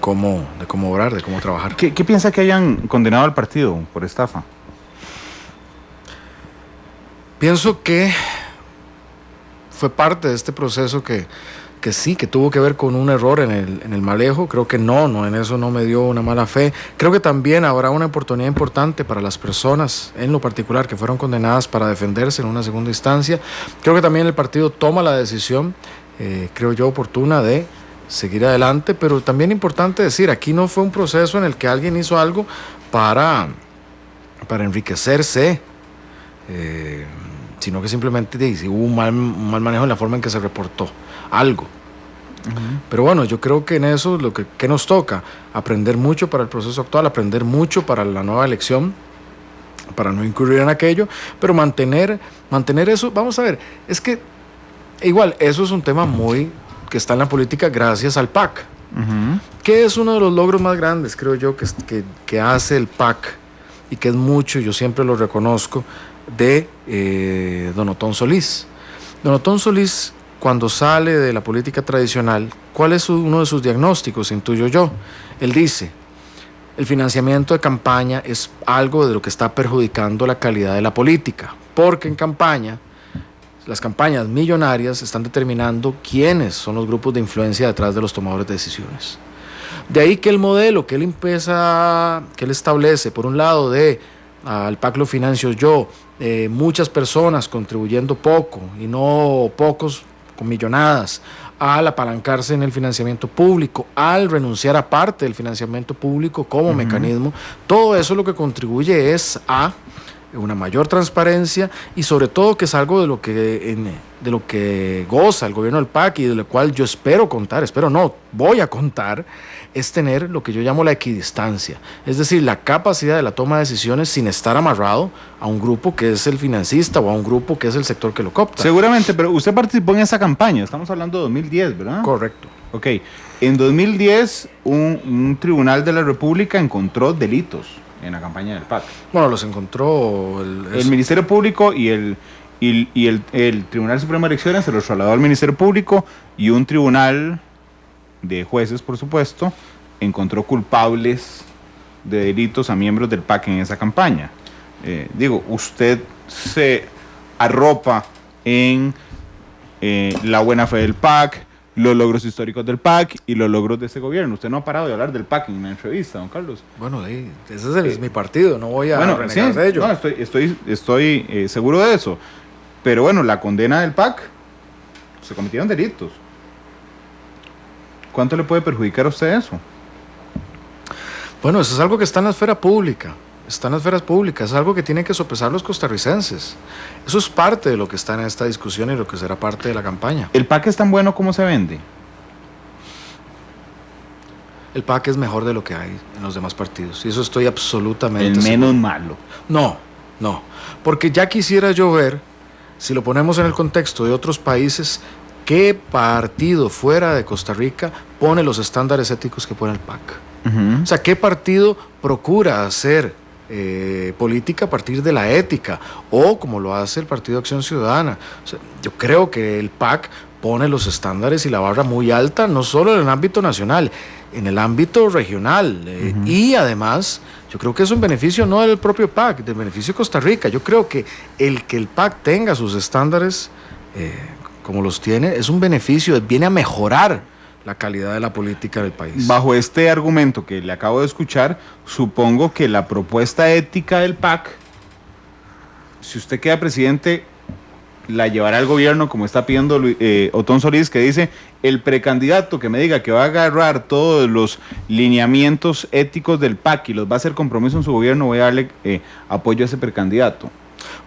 cómo obrar, de cómo trabajar. ¿Qué piensa que hayan condenado al partido por estafa? Pienso que fue parte de este proceso que sí, que tuvo que ver con un error en el manejo. Creo que no, en eso no me dio una mala fe. Creo que también habrá una oportunidad importante para las personas, en lo particular, que fueron condenadas para defenderse en una segunda instancia. Creo que también el partido toma la decisión, creo yo, oportuna de seguir adelante, pero también importante decir, aquí no fue un proceso en el que alguien hizo algo para enriquecerse, sino que simplemente hubo un mal manejo en la forma en que se reportó algo. Pero bueno, yo creo que en eso ¿qué nos toca? Aprender mucho para el proceso actual, aprender mucho para la nueva elección, para no incurrir en aquello, pero mantener eso. Vamos a ver, es que igual eso es un tema que está en la política gracias al PAC, que es uno de los logros más grandes, creo yo, que hace el PAC, y que es mucho, yo siempre lo reconozco, de don Otón Solís. Don Otón Solís, cuando sale de la política tradicional, ¿cuál es uno de sus diagnósticos? Intuyo yo. Él dice, el financiamiento de campaña es algo de lo que está perjudicando la calidad de la política, porque en campaña, las campañas millonarias están determinando quiénes son los grupos de influencia detrás de los tomadores de decisiones. De ahí que el modelo que él establece, por un lado, al PAC lo financio yo, muchas personas contribuyendo poco y no pocos con millonadas, al apalancarse en el financiamiento público, al renunciar a parte del financiamiento público como mecanismo, todo eso lo que contribuye es a una mayor transparencia y sobre todo que es algo de lo que goza el gobierno del PAC y de lo cual yo voy a contar, es tener lo que yo llamo la equidistancia, es decir, la capacidad de la toma de decisiones sin estar amarrado a un grupo que es el financista o a un grupo que es el sector que lo coopta. Seguramente, pero usted participó en esa campaña, estamos hablando de 2010, ¿verdad? Correcto. Ok, en 2010 un tribunal de la República encontró delitos en la campaña del PAC. Bueno, los encontró el Ministerio Público y el Tribunal Supremo de Elecciones se los trasladó al Ministerio Público, y un tribunal de jueces, por supuesto, encontró culpables de delitos a miembros del PAC en esa campaña. Usted se arropa en la buena fe del PAC, los logros históricos del PAC y los logros de este gobierno. Usted no ha parado de hablar del PAC en una entrevista, don Carlos. Bueno, ese es mi partido, no voy a renegar de ello. No, estoy seguro de eso. Pero bueno, la condena del PAC, se cometieron delitos. ¿Cuánto le puede perjudicar a usted eso? Bueno, eso es algo que está en la esfera pública. Es algo que tienen que sopesar los costarricenses. Eso es parte de lo que está en esta discusión y lo que será parte de la campaña. ¿El PAC es tan bueno como se vende? el PAC es mejor de lo que hay en los demás partidos. Y eso estoy absolutamente El seguro. menos malo. No, porque ya quisiera yo ver, si lo ponemos en el contexto de otros países, qué partido fuera de Costa Rica pone los estándares éticos que pone el PAC. O sea, qué partido procura hacer política a partir de la ética, o como lo hace el Partido Acción Ciudadana. O sea, yo creo que el PAC pone los estándares y la barra muy alta, no solo en el ámbito nacional, en el ámbito regional. Y además, yo creo que es un beneficio no del propio PAC, del beneficio de Costa Rica. Yo creo que el PAC tenga sus estándares como los tiene, es un beneficio, viene a mejorar la calidad de la política del país. Bajo este argumento que le acabo de escuchar, supongo que la propuesta ética del PAC, si usted queda presidente, la llevará al gobierno, como está pidiendo Otón Solís, que dice: el precandidato que me diga que va a agarrar todos los lineamientos éticos del PAC y los va a hacer compromiso en su gobierno, voy a darle apoyo a ese precandidato.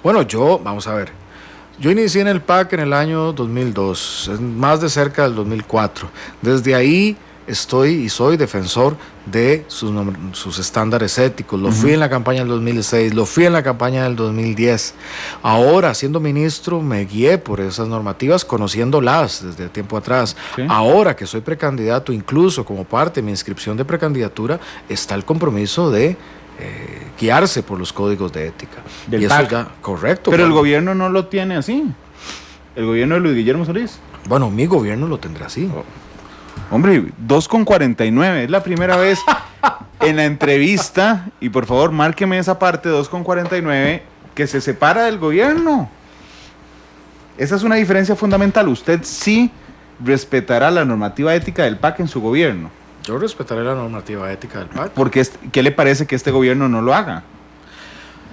Bueno, vamos a ver. Yo inicié en el PAC en el año 2002, más de cerca del 2004. Desde ahí estoy y soy defensor de sus estándares éticos. Lo fui en la campaña del 2006, lo fui en la campaña del 2010. Ahora, siendo ministro, me guié por esas normativas, conociéndolas desde tiempo atrás. ¿Sí? Ahora que soy precandidato, incluso como parte de mi inscripción de precandidatura, está el compromiso de guiarse por los códigos de ética. Del y PAC. eso ya, correcto. Pero el gobierno no lo tiene así. El gobierno de Luis Guillermo Solís. Bueno, mi gobierno lo tendrá así. Hombre, 2,49. Es la primera vez en la entrevista, y por favor, márqueme esa parte, 2,49, que se separa del gobierno. Esa es una diferencia fundamental. Usted sí respetará la normativa ética del PAC en su gobierno. Yo respetaré la normativa ética del PAC. Porque, ¿qué le parece que este gobierno no lo haga?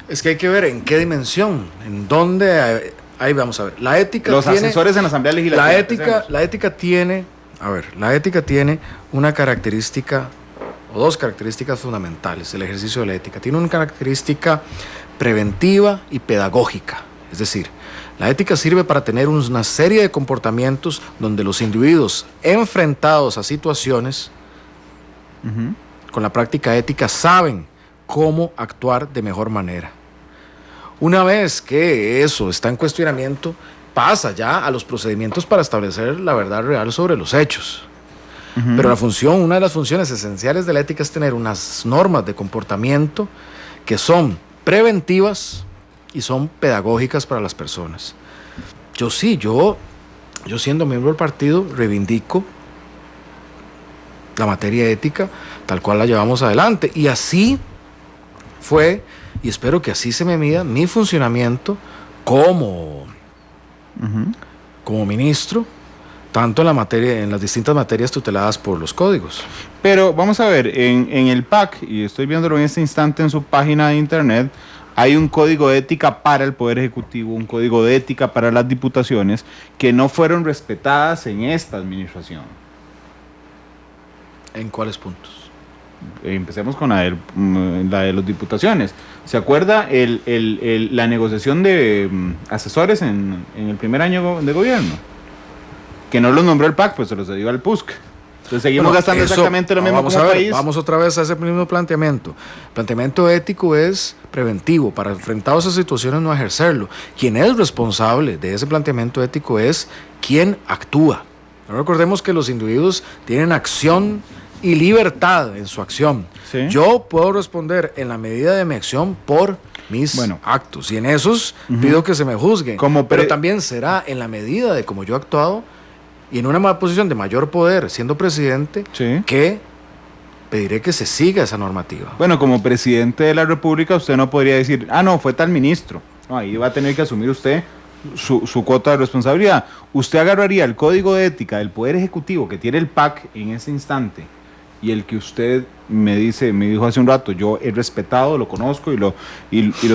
Es que hay que ver en qué dimensión, en dónde. Ahí vamos a ver. La ética Los asesores en la Asamblea Legislativa. La ética tiene una característica, o dos características fundamentales, el ejercicio de la ética. Tiene una característica preventiva y pedagógica. Es decir, la ética sirve para tener una serie de comportamientos donde los individuos enfrentados a situaciones con la práctica ética saben cómo actuar de mejor manera. Una vez que eso está en cuestionamiento, pasa ya a los procedimientos para establecer la verdad real sobre los hechos. Pero una de las funciones esenciales de la ética es tener unas normas de comportamiento que son preventivas y son pedagógicas para las personas. Yo siendo miembro del partido, reivindico la materia ética tal cual la llevamos adelante. Y así fue, y espero que así se me mida mi funcionamiento como ministro, tanto en las distintas materias tuteladas por los códigos. Pero vamos a ver, en el PAC, y estoy viéndolo en este instante en su página de internet, hay un código de ética para el Poder Ejecutivo, un código de ética para las diputaciones, que no fueron respetadas en esta administración. ¿En cuáles puntos? Empecemos con la de las diputaciones. ¿Se acuerda la negociación de asesores en el primer año de gobierno? Que no los nombró el PAC, pues se los dio al PUSC. Entonces seguimos gastando exactamente lo mismo como país. Vamos otra vez a ese mismo planteamiento. El planteamiento ético es preventivo, para enfrentados a situaciones no ejercerlo. Quien es responsable de ese planteamiento ético es quien actúa. No recordemos que los individuos tienen acción y libertad en su acción. ¿Sí? Yo puedo responder en la medida de mi acción por mis actos, y en esos pido que se me juzguen, pero también será en la medida de cómo yo he actuado y en una posición de mayor poder siendo presidente, que pediré que se siga esa normativa. Bueno, como presidente de la República usted no podría decir, no, fue tal ministro. No, ahí va a tener que asumir usted su cuota de responsabilidad. Usted agarraría el código de ética del Poder Ejecutivo que tiene el PAC en ese instante, y el que usted me dijo hace un rato, yo he respetado, lo conozco y lo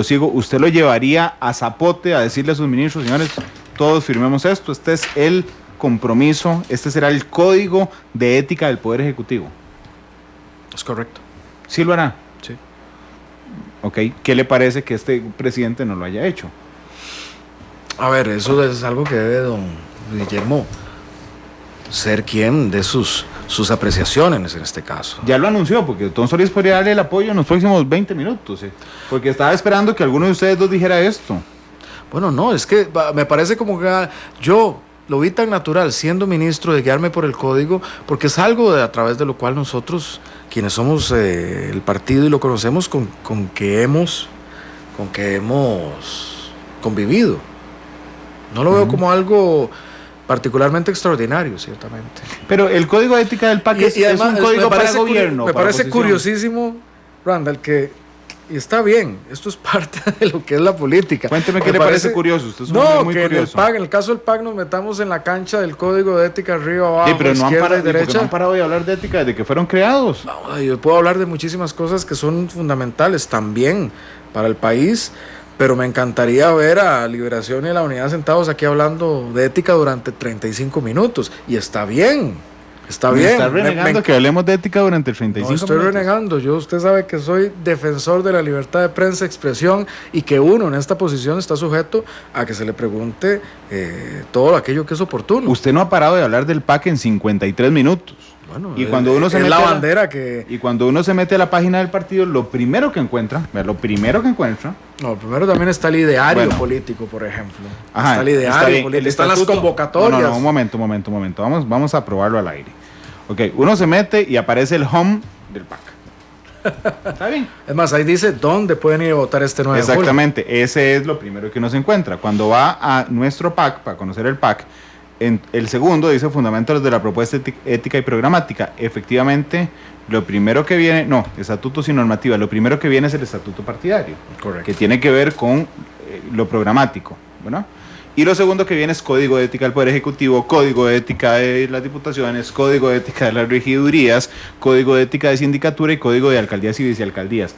sigo, ¿usted lo llevaría a zapote a decirle a sus ministros, señores, todos firmemos esto, este es el compromiso, este será el código de ética del Poder Ejecutivo? Es correcto. ¿Sí lo hará? Sí. Ok, ¿qué le parece que este presidente no lo haya hecho? A ver, eso es algo que debe don Guillermo ser quien de sus sus apreciaciones en este caso. Ya lo anunció, porque Don Solís podría darle el apoyo en los próximos 20 minutos, porque estaba esperando que alguno de ustedes dos dijera esto. Bueno, no, es que me parece como que yo lo vi tan natural siendo ministro de guiarme por el código, porque es algo a través de lo cual nosotros, quienes somos el partido y lo conocemos, con que hemos convivido. No lo veo como algo particularmente extraordinario, ciertamente. Pero el código de ética del PAC es un código para gobierno. Me parece curiosísimo, Randall, y está bien, esto es parte de lo que es la política. Cuénteme qué le parece curioso. Usted es un no, muy que curioso. en el caso del PAC nos metamos en la cancha del código de ética arriba, abajo, Sí, pero izquierda y derecha. no han parado de hablar de ética desde que fueron creados. No, yo puedo hablar de muchísimas cosas que son fundamentales también para el país, pero me encantaría ver a Liberación y a la Unidad sentados aquí hablando de ética durante 35 minutos. Y está bien, está bien. ¿Está renegando que hablemos de ética durante 35 minutos? No estoy renegando. Usted sabe que soy defensor de la libertad de prensa, expresión, y que uno en esta posición está sujeto a que se le pregunte todo aquello que es oportuno. Usted no ha parado de hablar del PAC en 53 minutos. Bueno, y cuando uno se es mete la bandera que... Y cuando uno se mete a la página del partido, lo primero que encuentra... No, primero también está el ideario político, por ejemplo. Ajá, está el ideario político, están las convocatorias. No, un momento. Vamos a probarlo al aire. Ok, uno se mete y aparece el home del PAC. ¿Está bien? Es más, ahí dice dónde pueden ir a votar este 9 de julio. Exactamente, ese es lo primero que uno se encuentra. Cuando va a nuestro PAC, para conocer el PAC, en el segundo dice fundamentos de la propuesta ética y programática. Efectivamente, lo primero que viene, estatutos y normativas, lo primero que viene es el estatuto partidario. Correcto. Que tiene que ver con lo programático, ¿verdad? Y lo segundo que viene es código de ética del Poder Ejecutivo, código de ética de las diputaciones, código de ética de las regidurías, código de ética de sindicatura y código de alcaldías y vicealcaldías.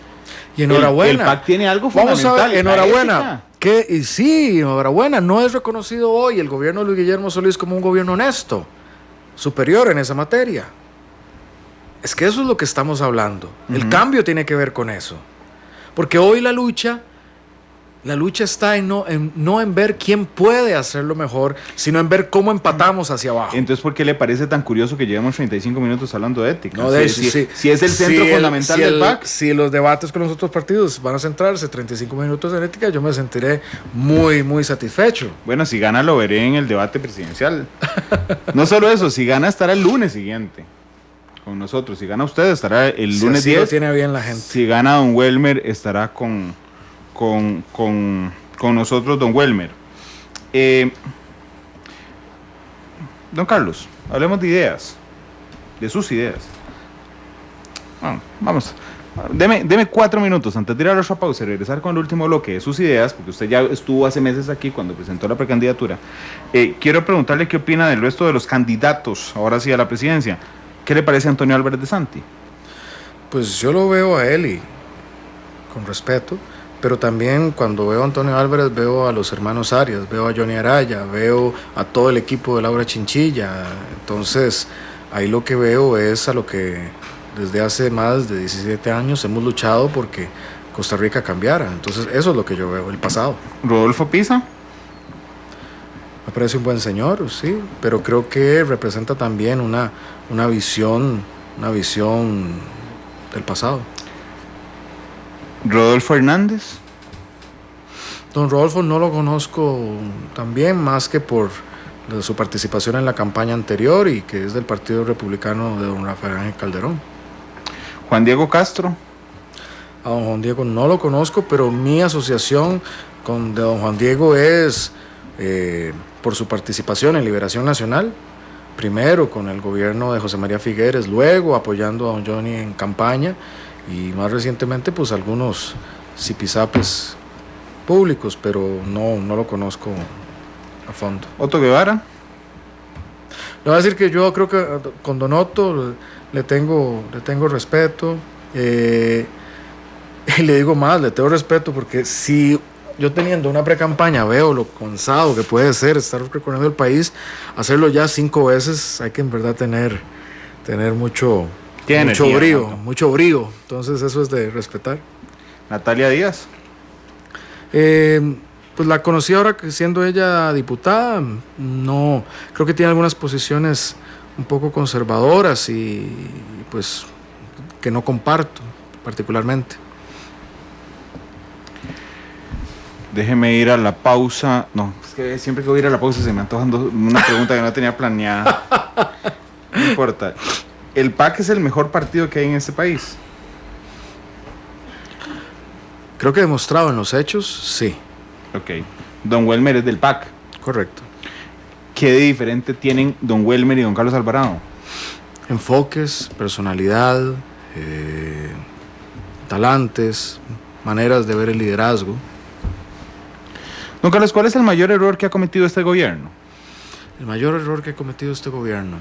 Y enhorabuena. El PAC tiene algo fundamental. Vamos a ver, enhorabuena. Y sí, enhorabuena. No es reconocido hoy el gobierno de Luis Guillermo Solís como un gobierno honesto, superior en esa materia. Es que eso es lo que estamos hablando. El cambio tiene que ver con eso. Porque hoy la lucha está no en ver quién puede hacerlo mejor, sino en ver cómo empatamos hacia abajo. Entonces, ¿por qué le parece tan curioso que llevemos 35 minutos hablando de ética? No, si es el centro fundamental del PAC. Si los debates con los otros partidos van a centrarse 35 minutos en ética, yo me sentiré muy, muy satisfecho. Bueno, si gana lo veré en el debate presidencial. No solo eso, si gana estará el lunes siguiente con nosotros. Si gana usted estará el lunes 10. Lo tiene bien la gente. Si gana don Welmer estará con nosotros, don Welmer. Don Carlos, hablemos de ideas, de sus ideas. Vamos, deme 4 minutos antes de ir a la pausa y regresar con el último bloque de sus ideas, porque usted ya estuvo hace meses aquí cuando presentó la precandidatura. Quiero preguntarle qué opina del resto de los candidatos, ahora sí a la presidencia. ¿Qué le parece a Antonio Álvarez de Santi? Pues yo lo veo a él y con respeto. Pero también cuando veo a Antonio Álvarez veo a los hermanos Arias, veo a Johnny Araya, veo a todo el equipo de Laura Chinchilla. Entonces ahí lo que veo es a lo que desde hace más de 17 años hemos luchado porque Costa Rica cambiara. Entonces eso es lo que yo veo, el pasado. ¿Rodolfo Pisa? Me parece un buen señor, sí, pero creo que representa también una visión del pasado. ¿Rodolfo Hernández? Don Rodolfo no lo conozco también, más que por su participación en la campaña anterior y que es del Partido Republicano de don Rafael Ángel Calderón. ¿Juan Diego Castro? A don Juan Diego no lo conozco, pero mi asociación de don Juan Diego es por su participación en Liberación Nacional, primero con el gobierno de José María Figueres, luego apoyando a don Johnny en campaña, y más recientemente pues algunos zipizapes públicos, pero no lo conozco a fondo. ¿Otto Guevara? Le voy a decir que yo creo que con Don Otto le tengo respeto, y le digo más, le tengo respeto porque si yo teniendo una pre-campaña veo lo cansado que puede ser estar recorriendo el país, hacerlo ya 5 veces hay que en verdad tener mucho brío, entonces eso es de respetar. ¿Natalia Díaz? Pues la conocí ahora que siendo ella diputada, no, creo que tiene algunas posiciones un poco conservadoras y pues que no comparto particularmente. Déjeme ir a la pausa. No, es que siempre que voy a ir a la pausa se me antoja una pregunta que no tenía planeada. No importa. ¿El PAC es el mejor partido que hay en este país? Creo que demostrado en los hechos, sí. Ok. Don Welmer es del PAC. Correcto. ¿Qué de diferente tienen don Welmer y don Carlos Alvarado? Enfoques, personalidad, talantes, maneras de ver el liderazgo. Don Carlos, ¿cuál es el mayor error que ha cometido este gobierno? El mayor error que ha cometido este gobierno.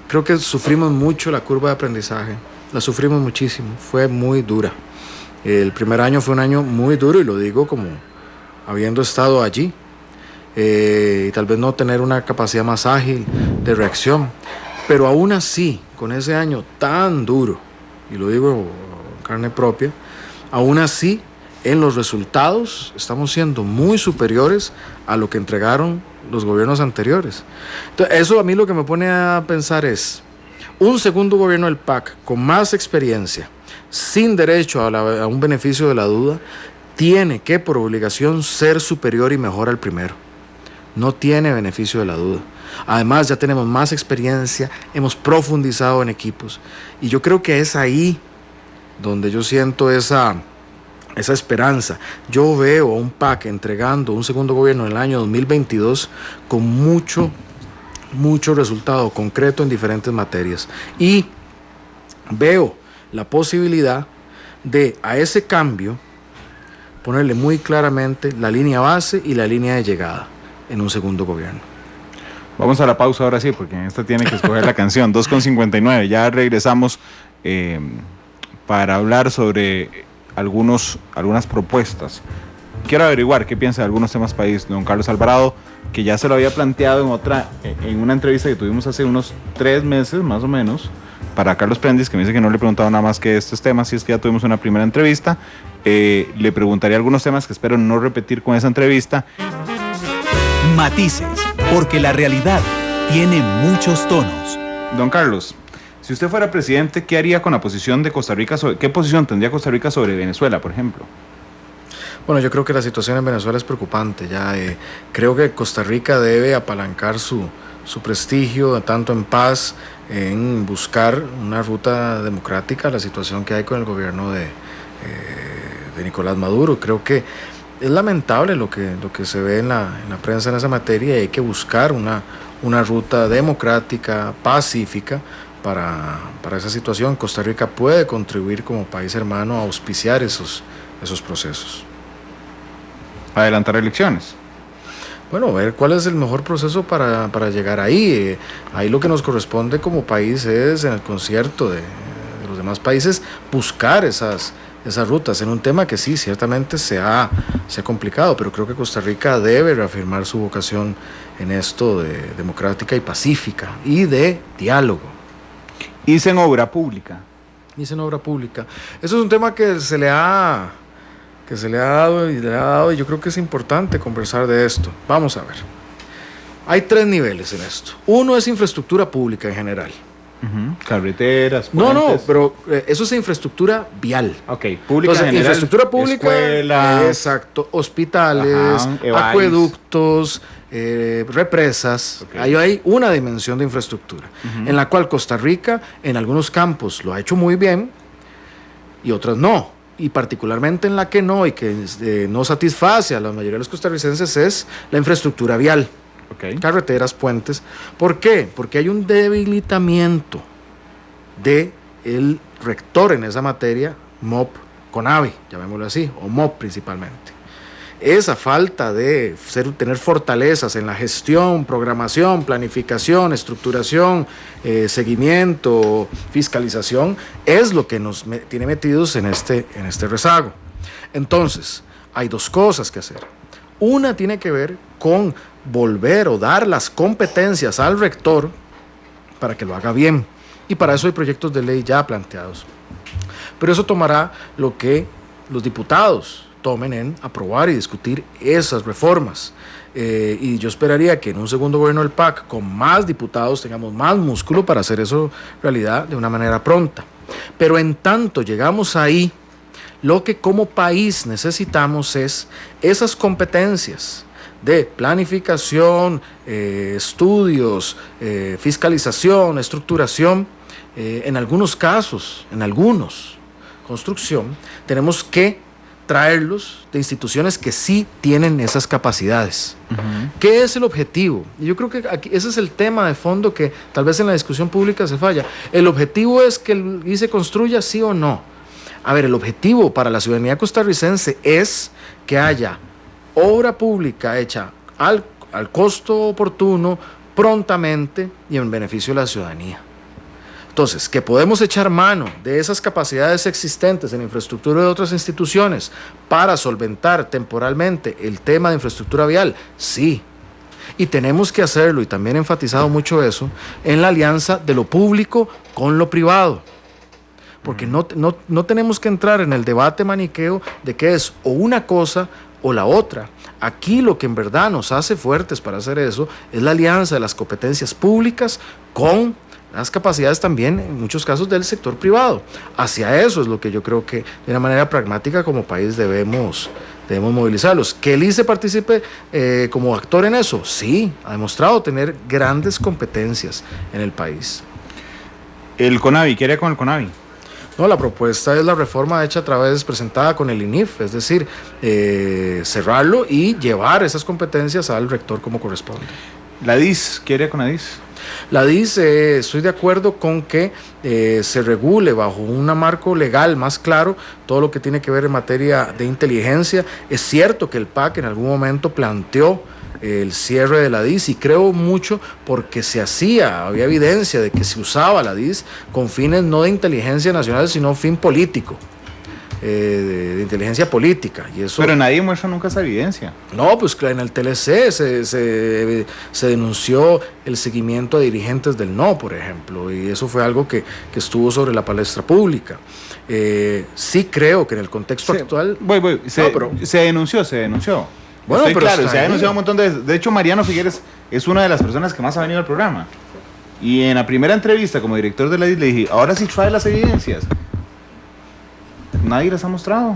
Creo que sufrimos mucho la curva de aprendizaje. La sufrimos muchísimo. Fue muy dura. El primer año fue un año muy duro y lo digo como habiendo estado allí. Y tal vez no tener una capacidad más ágil de reacción. Pero aún así, con ese año tan duro, y lo digo en carne propia, aún así, en los resultados estamos siendo muy superiores a lo que entregaron los gobiernos anteriores. Entonces, eso a mí lo que me pone a pensar es, un segundo gobierno del PAC con más experiencia, sin derecho a un beneficio de la duda, tiene que por obligación ser superior y mejor al primero. No tiene beneficio de la duda. Además ya tenemos más experiencia, hemos profundizado en equipos y yo creo que es ahí donde yo siento esa esperanza. Yo veo a un PAC entregando un segundo gobierno en el año 2022 con mucho resultado concreto en diferentes materias. Y veo la posibilidad de a ese cambio ponerle muy claramente la línea base y la línea de llegada en un segundo gobierno. Vamos a la pausa ahora sí, porque en esta tiene que escoger la canción, 2:59. Ya regresamos para hablar sobre algunas propuestas. Quiero averiguar qué piensa de algunos temas país don Carlos Alvarado, que ya se lo había planteado en una entrevista que tuvimos hace unos 3 meses más o menos para Carlos Prendis, que me dice que no le he preguntado nada más que estos temas, y es que ya tuvimos una primera entrevista. Le preguntaría algunos temas que espero no repetir con esa entrevista. Matices, porque la realidad tiene muchos tonos. Don Carlos, si usted fuera presidente, ¿qué haría con la posición de Costa Rica? ¿Qué posición tendría Costa Rica sobre Venezuela, por ejemplo? Bueno, yo creo que la situación en Venezuela es preocupante. Creo que Costa Rica debe apalancar su prestigio, tanto en paz, en buscar una ruta democrática a la situación que hay con el gobierno de Nicolás Maduro. Creo que es lamentable lo que se ve en la prensa en esa materia y hay que buscar una ruta democrática, pacífica para esa situación. Costa Rica puede contribuir como país hermano a auspiciar esos procesos. Adelantar elecciones. Bueno, ver cuál es el mejor proceso para llegar ahí. Ahí lo que nos corresponde como país es, en el concierto de los demás países, buscar esas rutas en un tema que sí, ciertamente se ha complicado, pero creo que Costa Rica debe reafirmar su vocación en esto de democrática y pacífica y de diálogo. Hice en obra pública. Eso es un tema que se le ha dado y yo creo que es importante conversar de esto. Vamos a ver. Hay 3 niveles en esto. Uno es infraestructura pública en general. Carreteras, puentes. No, pero eso es infraestructura vial. Ok, pública. Entonces, general, infraestructura pública, escuela, exacto, hospitales, acueductos, represas. Okay. Ahí hay una dimensión de infraestructura, en la cual Costa Rica en algunos campos lo ha hecho muy bien y otras no. Y particularmente en la que no, y que no satisface a la mayoría de los costarricenses, es la infraestructura vial. Okay. Carreteras, puentes. ¿Por qué? Porque hay un debilitamiento del rector en esa materia, MOP CONAVI, llamémoslo así, o MOP principalmente. Esa falta de tener fortalezas en la gestión, programación, planificación, estructuración, seguimiento, fiscalización, es lo que nos tiene metidos en este rezago. Entonces, hay 2 cosas que hacer. Una tiene que ver con volver o dar las competencias al rector para que lo haga bien. Y para eso hay proyectos de ley ya planteados. Pero eso tomará lo que los diputados tomen en aprobar y discutir esas reformas. y yo esperaría que en un segundo gobierno del PAC, con más diputados, tengamos más músculo para hacer eso realidad de una manera pronta. Pero en tanto llegamos ahí, lo que como país necesitamos es esas competencias de planificación, estudios, fiscalización, estructuración, en algunos casos, construcción, tenemos que traerlos de instituciones que sí tienen esas capacidades. ¿Qué es el objetivo? Y yo creo que aquí, ese es el tema de fondo que tal vez en la discusión pública se falla. El objetivo es que el ICE se construya, sí o no. A ver, el objetivo para la ciudadanía costarricense es que haya obra pública hecha al costo oportuno, prontamente y en beneficio de la ciudadanía. Entonces, que podemos echar mano de esas capacidades existentes en infraestructura de otras instituciones para solventar temporalmente el tema de infraestructura vial, sí. Y tenemos que hacerlo, y también he enfatizado mucho eso, en la alianza de lo público con lo privado. Porque no tenemos que entrar en el debate maniqueo de que es o una cosa o la otra. Aquí lo que en verdad nos hace fuertes para hacer eso es la alianza de las competencias públicas con las capacidades también, en muchos casos, del sector privado. Hacia eso es lo que yo creo que de una manera pragmática como país debemos movilizarlos. ¿Que el ICE participe como actor en eso? Sí, ha demostrado tener grandes competencias en el país. El CONAVI, ¿qué haría con el CONAVI? No, la propuesta es la reforma presentada con el INIF, es decir, cerrarlo y llevar esas competencias al rector como corresponde. ¿La DIS? ¿Qué haría con la DIS? La DIS, estoy de acuerdo con que se regule bajo un marco legal más claro todo lo que tiene que ver en materia de inteligencia. Es cierto que el PAC en algún momento planteó el cierre de la DIS, y creo mucho porque había evidencia de que se usaba la DIS con fines no de inteligencia nacional, sino fin político. De inteligencia política. Y eso, pero nadie muestra nunca esa evidencia. No, pues en el TLC se denunció el seguimiento a dirigentes del No, por ejemplo, y eso fue algo que estuvo sobre la palestra pública. Sí creo que en el contexto actual... Se denunció. Bueno, pero claro, se ha denunciado un montón de veces. De hecho, Mariano Figueres es una de las personas que más ha venido al programa. Y en la primera entrevista como director de la DIS le dije, ahora sí trae las evidencias. Nadie las ha mostrado.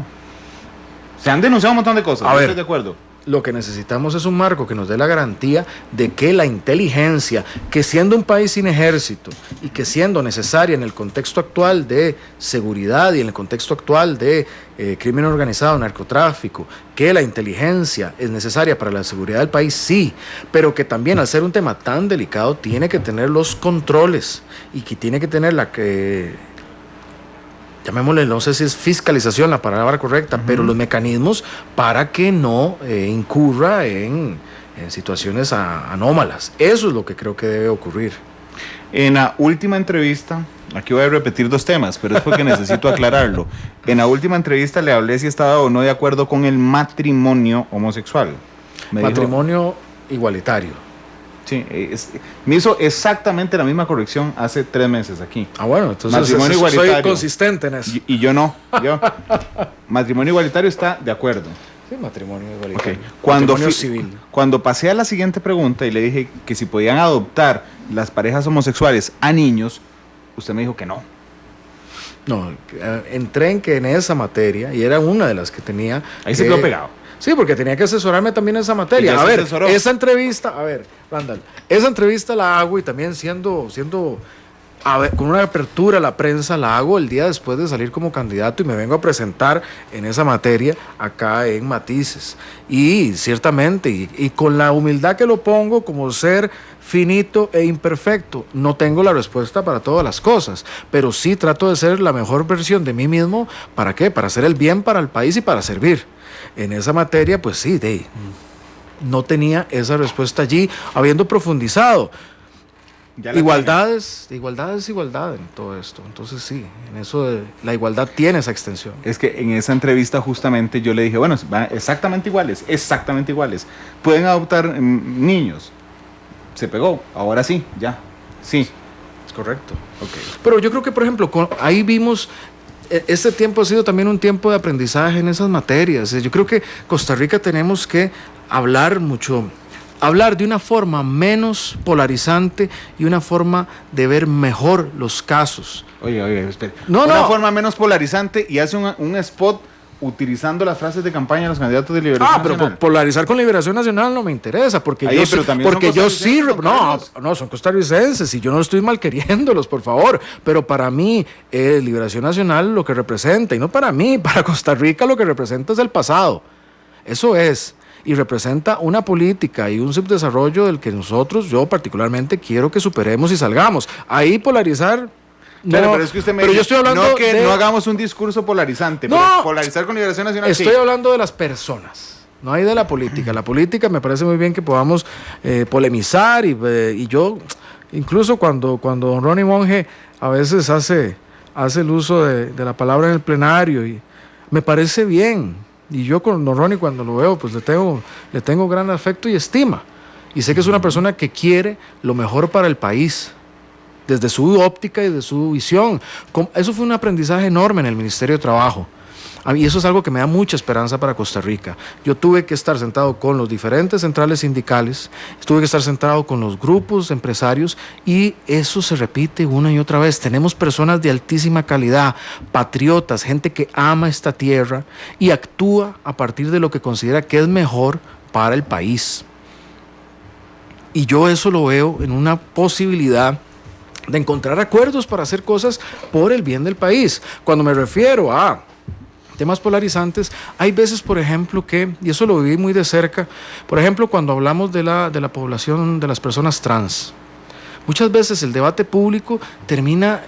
Se han denunciado un montón de cosas. Estoy de acuerdo. Lo que necesitamos es un marco que nos dé la garantía de que la inteligencia, que siendo un país sin ejército y que siendo necesaria en el contexto actual de seguridad y en el contexto actual de crimen organizado, narcotráfico, que la inteligencia es necesaria para la seguridad del país, sí, pero que también al ser un tema tan delicado tiene que tener los controles y que tiene que tener llamémosle, no sé si es fiscalización la palabra correcta, pero los mecanismos para que no incurra en situaciones anómalas. Eso es lo que creo que debe ocurrir. En la última entrevista, aquí voy a repetir 2 temas, pero es porque necesito aclararlo. En la última entrevista le hablé si estaba o no de acuerdo con el matrimonio homosexual. Matrimonio igualitario. Sí, me hizo exactamente la misma corrección hace 3 meses aquí. Bueno, entonces soy consistente en eso. Y yo no. Matrimonio igualitario está de acuerdo. Sí, matrimonio igualitario. Okay. Matrimonio civil. Cuando pasé a la siguiente pregunta y le dije que si podían adoptar las parejas homosexuales a niños, usted me dijo que no. No, entré en esa materia y era una de las que tenía. Ahí se quedó pegado. Sí, porque tenía que asesorarme también en esa materia. Randall, esa entrevista la hago y también con una apertura a la prensa la hago el día después de salir como candidato y me vengo a presentar en esa materia acá en Matices. Y ciertamente, y con la humildad que lo pongo como ser finito e imperfecto, no tengo la respuesta para todas las cosas, pero sí trato de ser la mejor versión de mí mismo. ¿Para qué? Para hacer el bien para el país y para servir. En esa materia, pues sí, no tenía esa respuesta allí, habiendo profundizado. Igualdad es igualdad en todo esto. Entonces sí, en eso la igualdad tiene esa extensión. Es que en esa entrevista justamente yo le dije, bueno, van exactamente iguales. Pueden adoptar niños. Se pegó, ahora sí, ya. Sí. Es correcto. Okay. Pero yo creo que, por ejemplo, ahí vimos... Este tiempo ha sido también un tiempo de aprendizaje en esas materias. Yo creo que Costa Rica tenemos que hablar mucho hablar de una forma menos polarizante y una forma de ver mejor los casos. Oye, espere. No, Una no. forma menos polarizante y hace un spot utilizando las frases de campaña de los candidatos de Liberación Pero Nacional. polarizar con Liberación Nacional no me interesa, porque Ahí, yo pero sí, también porque son yo sí, costarricenses, don Carlos. no, son costarricenses y yo no estoy mal queriéndolos, por favor, pero para mí Liberación Nacional lo que representa, y no para mí, para Costa Rica lo que representa es el pasado, eso es, y representa una política y un subdesarrollo del que nosotros, yo particularmente, quiero que superemos y salgamos. Ahí polarizar... Claro, no, pero es que usted me pero dice, yo estoy hablando no que de... no hagamos un discurso polarizante, No. pero polarizar con Liberación Nacional Estoy hablando de las personas, no hay de la política. La política me parece muy bien que podamos polemizar y yo, incluso cuando don Ronnie Monge a veces hace el uso de la palabra en el plenario, y me parece bien. Y yo con don Ronnie cuando lo veo, pues le tengo gran afecto y estima. Y sé que es una persona que quiere lo mejor para el país, desde su óptica y de su visión. Eso fue un aprendizaje enorme en el Ministerio de Trabajo. Y eso es algo que me da mucha esperanza para Costa Rica. Yo tuve que estar sentado con los diferentes centrales sindicales, tuve que estar sentado con los grupos empresarios, y eso se repite una y otra vez. Tenemos personas de altísima calidad, patriotas, gente que ama esta tierra y actúa a partir de lo que considera que es mejor para el país. Y yo eso lo veo en una posibilidad de encontrar acuerdos para hacer cosas por el bien del país. Cuando me refiero a temas polarizantes, hay veces, por ejemplo, y eso lo viví muy de cerca, por ejemplo, cuando hablamos de la población de las personas trans, muchas veces el debate público termina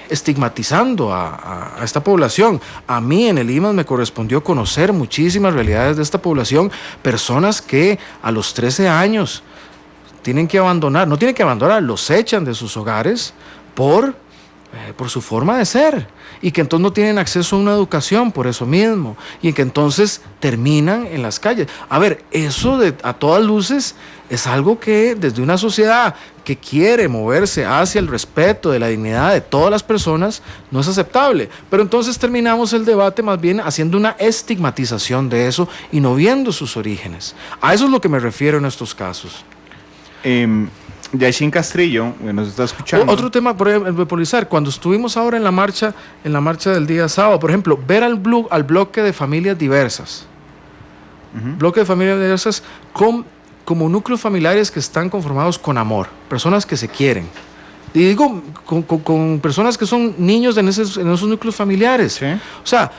estigmatizando a esta población. A mí en el IMAS me correspondió conocer muchísimas realidades de esta población, personas que a los 13 años tienen que abandonar, no tienen que abandonar, los echan de sus hogares por su forma de ser, y que entonces no tienen acceso a una educación por eso mismo, y que entonces terminan en las calles. A ver, eso a todas luces es algo que desde una sociedad que quiere moverse hacia el respeto de la dignidad de todas las personas no es aceptable. Pero entonces terminamos el debate más bien haciendo una estigmatización de eso y no viendo sus orígenes. A eso es lo que me refiero en estos casos. Yashin Castrillo, que nos está escuchando. Otro tema, por ejemplo, de polarizar, cuando estuvimos ahora en la marcha del día sábado, por ejemplo, ver al bloque de familias diversas, bloque de familias diversas como núcleos familiares que están conformados con amor, personas que se quieren. Y digo, con personas que son niños en esos núcleos familiares. ¿Sí? O sea,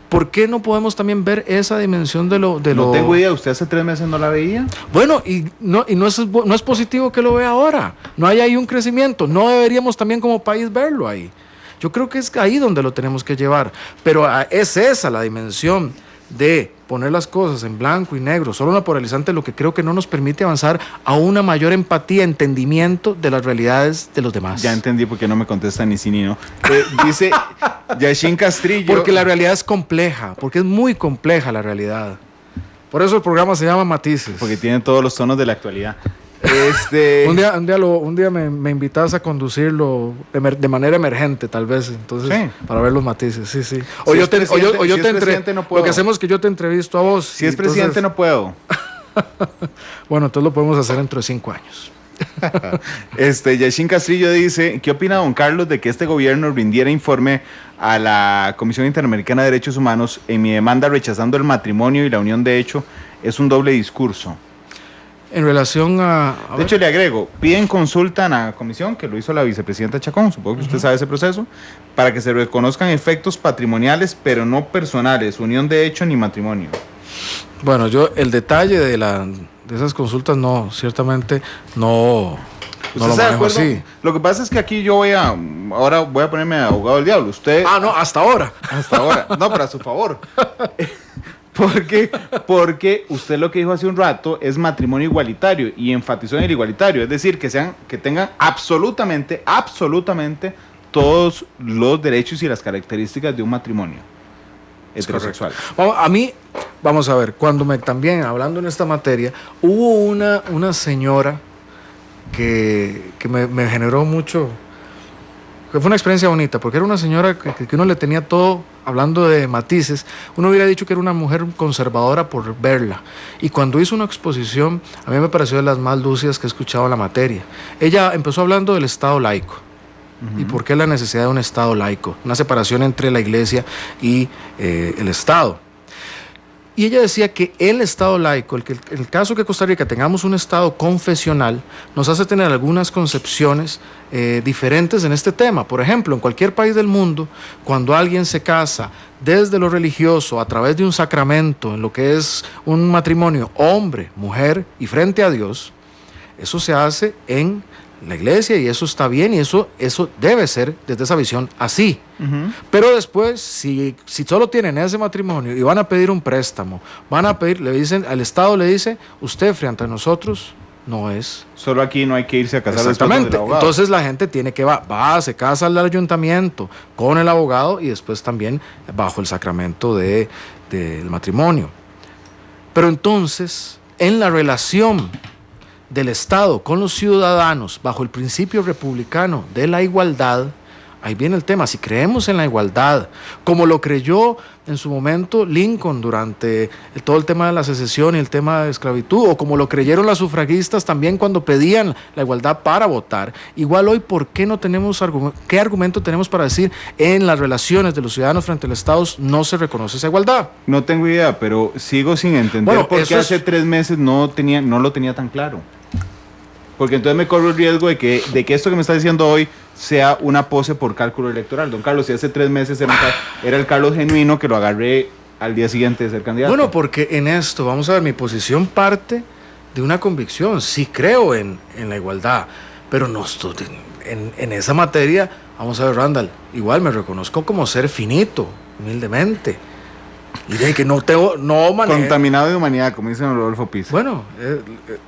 ¿por qué no podemos también ver esa dimensión de lo... No tengo idea, ¿usted hace 3 meses no la veía? Bueno, y no es positivo que lo vea ahora. No hay ahí un crecimiento. No deberíamos también como país verlo ahí. Yo creo que es ahí donde lo tenemos que llevar. Pero es esa la dimensión de poner las cosas en blanco y negro, solo una polarizante, lo que creo que no nos permite avanzar a una mayor empatía, entendimiento de las realidades de los demás. Ya entendí por qué no me contesta ni sí ni no. Dice Yashin Castrillo. Porque la realidad es compleja, porque es muy compleja la realidad. Por eso el programa se llama Matices. Porque tiene todos los tonos de la actualidad. Un día me invitas a conducirlo de manera emergente, tal vez, entonces, sí, para ver los matices, sí. Si es presidente, no puedo. Lo que hacemos es que yo te entrevisto a vos. Si es presidente, no puedo. Bueno, entonces lo podemos hacer dentro de 5 años. Yashin Castrillo dice, ¿qué opina don Carlos de que este gobierno rindiera informe a la Comisión Interamericana de Derechos Humanos en mi demanda rechazando el matrimonio y la unión de hecho? Es un doble discurso. En relación de hecho, le agrego, piden consulta a la comisión, que lo hizo la vicepresidenta Chacón, supongo que usted sabe ese proceso, para que se reconozcan efectos patrimoniales, pero no personales, unión de hecho ni matrimonio. Bueno, el detalle de esas consultas no, ciertamente no. ¿Usted está de acuerdo? Así. Lo que pasa es que aquí ahora voy a ponerme abogado del diablo. Usted. No, hasta ahora. Hasta ahora. No, pero a su favor. Porque usted lo que dijo hace un rato es matrimonio igualitario y enfatizó en el igualitario, es decir, que tengan absolutamente todos los derechos y las características de un matrimonio heterosexual. Vamos a ver, también hablando en esta materia, hubo una señora que me generó mucho fue una experiencia bonita, porque era una señora que uno le tenía todo, hablando de matices, uno hubiera dicho que era una mujer conservadora por verla. Y cuando hizo una exposición, a mí me pareció de las más lúcidas que he escuchado en la materia. Ella empezó hablando del Estado laico. ¿Y por qué la necesidad de un Estado laico? Una separación entre la Iglesia y el Estado. Y ella decía que el Estado laico, el caso que Costa Rica tengamos un Estado confesional, nos hace tener algunas concepciones diferentes en este tema. Por ejemplo, en cualquier país del mundo, cuando alguien se casa desde lo religioso, a través de un sacramento, en lo que es un matrimonio hombre, mujer y frente a Dios, eso se hace en la iglesia y eso está bien y eso debe ser desde esa visión así. Pero después, si solo tienen ese matrimonio y van a pedir un préstamo, le dicen, al Estado le dice, usted frente a nosotros no es. Solo aquí no hay que irse a casar. Exactamente. Entonces la gente tiene que se casa al ayuntamiento con el abogado y después también bajo el sacramento del matrimonio. Pero entonces, en la relación del Estado con los ciudadanos bajo el principio republicano de la igualdad, ahí viene el tema. Si creemos en la igualdad, como lo creyó en su momento Lincoln durante todo el tema de la secesión y el tema de esclavitud, o como lo creyeron las sufragistas también cuando pedían la igualdad para votar, igual hoy, ¿por qué no tenemos qué argumento tenemos para decir en las relaciones de los ciudadanos frente al Estado no se reconoce esa igualdad? No tengo idea, pero sigo sin entender por qué hace 3 meses no lo tenía tan claro. Porque entonces me corro el riesgo de que esto que me está diciendo hoy sea una pose por cálculo electoral. Don Carlos, si hace 3 meses era el Carlos genuino que lo agarré al día siguiente de ser candidato. Bueno, porque en esto, vamos a ver, mi posición parte de una convicción. Sí creo en la igualdad, pero no estoy en esa materia. Vamos a ver, Randall, igual me reconozco como ser finito, humildemente. Y de que no manejo. Contaminado de humanidad, como dice don Rodolfo Pisa. Bueno,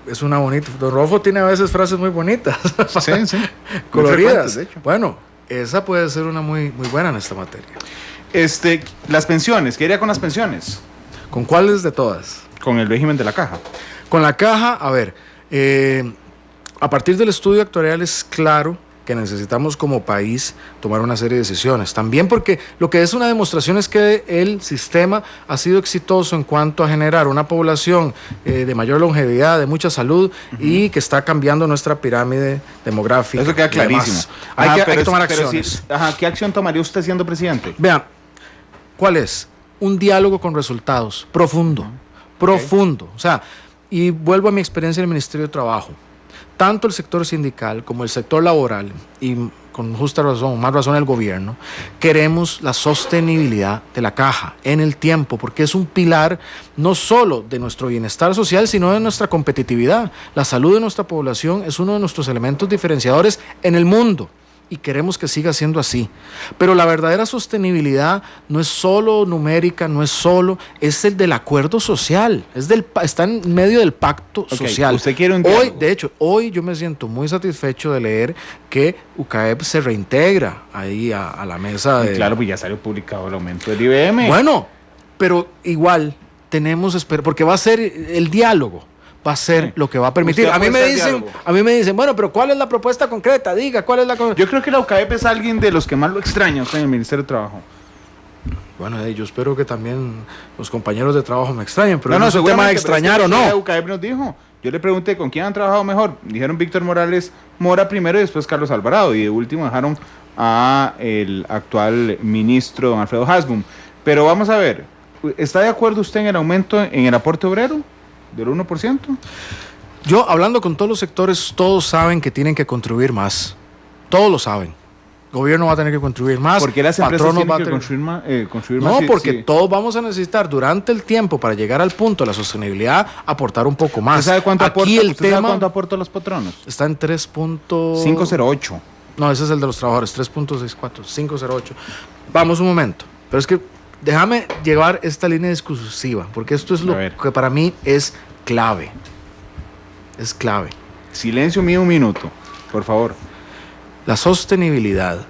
es una bonita. Don Rodolfo tiene a veces frases muy bonitas. Sí. Coloridas. De hecho. Bueno, esa puede ser una muy, muy buena en esta materia. Las pensiones, ¿qué haría con las pensiones? ¿Con cuáles de todas? Con el régimen de la caja. Con la caja, a ver, a partir del estudio actuarial es claro que necesitamos como país tomar una serie de decisiones. También porque lo que es una demostración es que el sistema ha sido exitoso en cuanto a generar una población de mayor longevidad, de mucha salud y que está cambiando nuestra pirámide demográfica. Eso queda clarísimo. Hay que tomar acciones. ¿Qué acción tomaría usted siendo presidente? Vean, ¿cuál es? Un diálogo con resultados, profundo. O sea, y vuelvo a mi experiencia en el Ministerio de Trabajo. Tanto el sector sindical como el sector laboral, y con justa razón, más razón el gobierno, queremos la sostenibilidad de la caja en el tiempo, porque es un pilar no solo de nuestro bienestar social, sino de nuestra competitividad. La salud de nuestra población es uno de nuestros elementos diferenciadores en el mundo. Y queremos que siga siendo así. Pero la verdadera sostenibilidad no es solo numérica, es el del acuerdo social, está en medio del pacto social. ¿Usted quiere un diálogo? Hoy yo me siento muy satisfecho de leer que UCAEP se reintegra ahí a la mesa de... Claro, pues ya salió publicado el aumento del IBM. Bueno, pero igual tenemos porque va a ser el diálogo. Va a ser lo que va a permitir. A mí me dicen, bueno, pero ¿cuál es la propuesta concreta? Diga, ¿cuál es la... Yo creo que la UCAEP es alguien de los que más lo extraña usted en el Ministerio de Trabajo. Bueno, yo espero que también los compañeros de trabajo me extrañen, pero no es un tema de extrañar o no. La UCAEP nos dijo, yo le pregunté con quién han trabajado mejor. Dijeron Víctor Morales Mora primero y después Carlos Alvarado. Y de último dejaron a el actual ministro, don Alfredo Hasbun. Pero vamos a ver, ¿está de acuerdo usted en el aumento en el aporte obrero? ¿Del 1%? Yo, hablando con todos los sectores, todos saben que tienen que contribuir más. Todos lo saben. El gobierno va a tener que contribuir más. ¿Por qué las empresas tienen que contribuir más? No, porque todos vamos a necesitar durante el tiempo para llegar al punto de la sostenibilidad aportar un poco más. ¿Usted sabe cuánto aporta los patronos? Está en 508. No, ese es el de los trabajadores, 3.64, 508. Vamos un momento. Pero es que déjame llevar esta línea discursiva, porque esto es lo que para mí es clave. Es clave. Silencio mío un minuto, por favor. La sostenibilidad,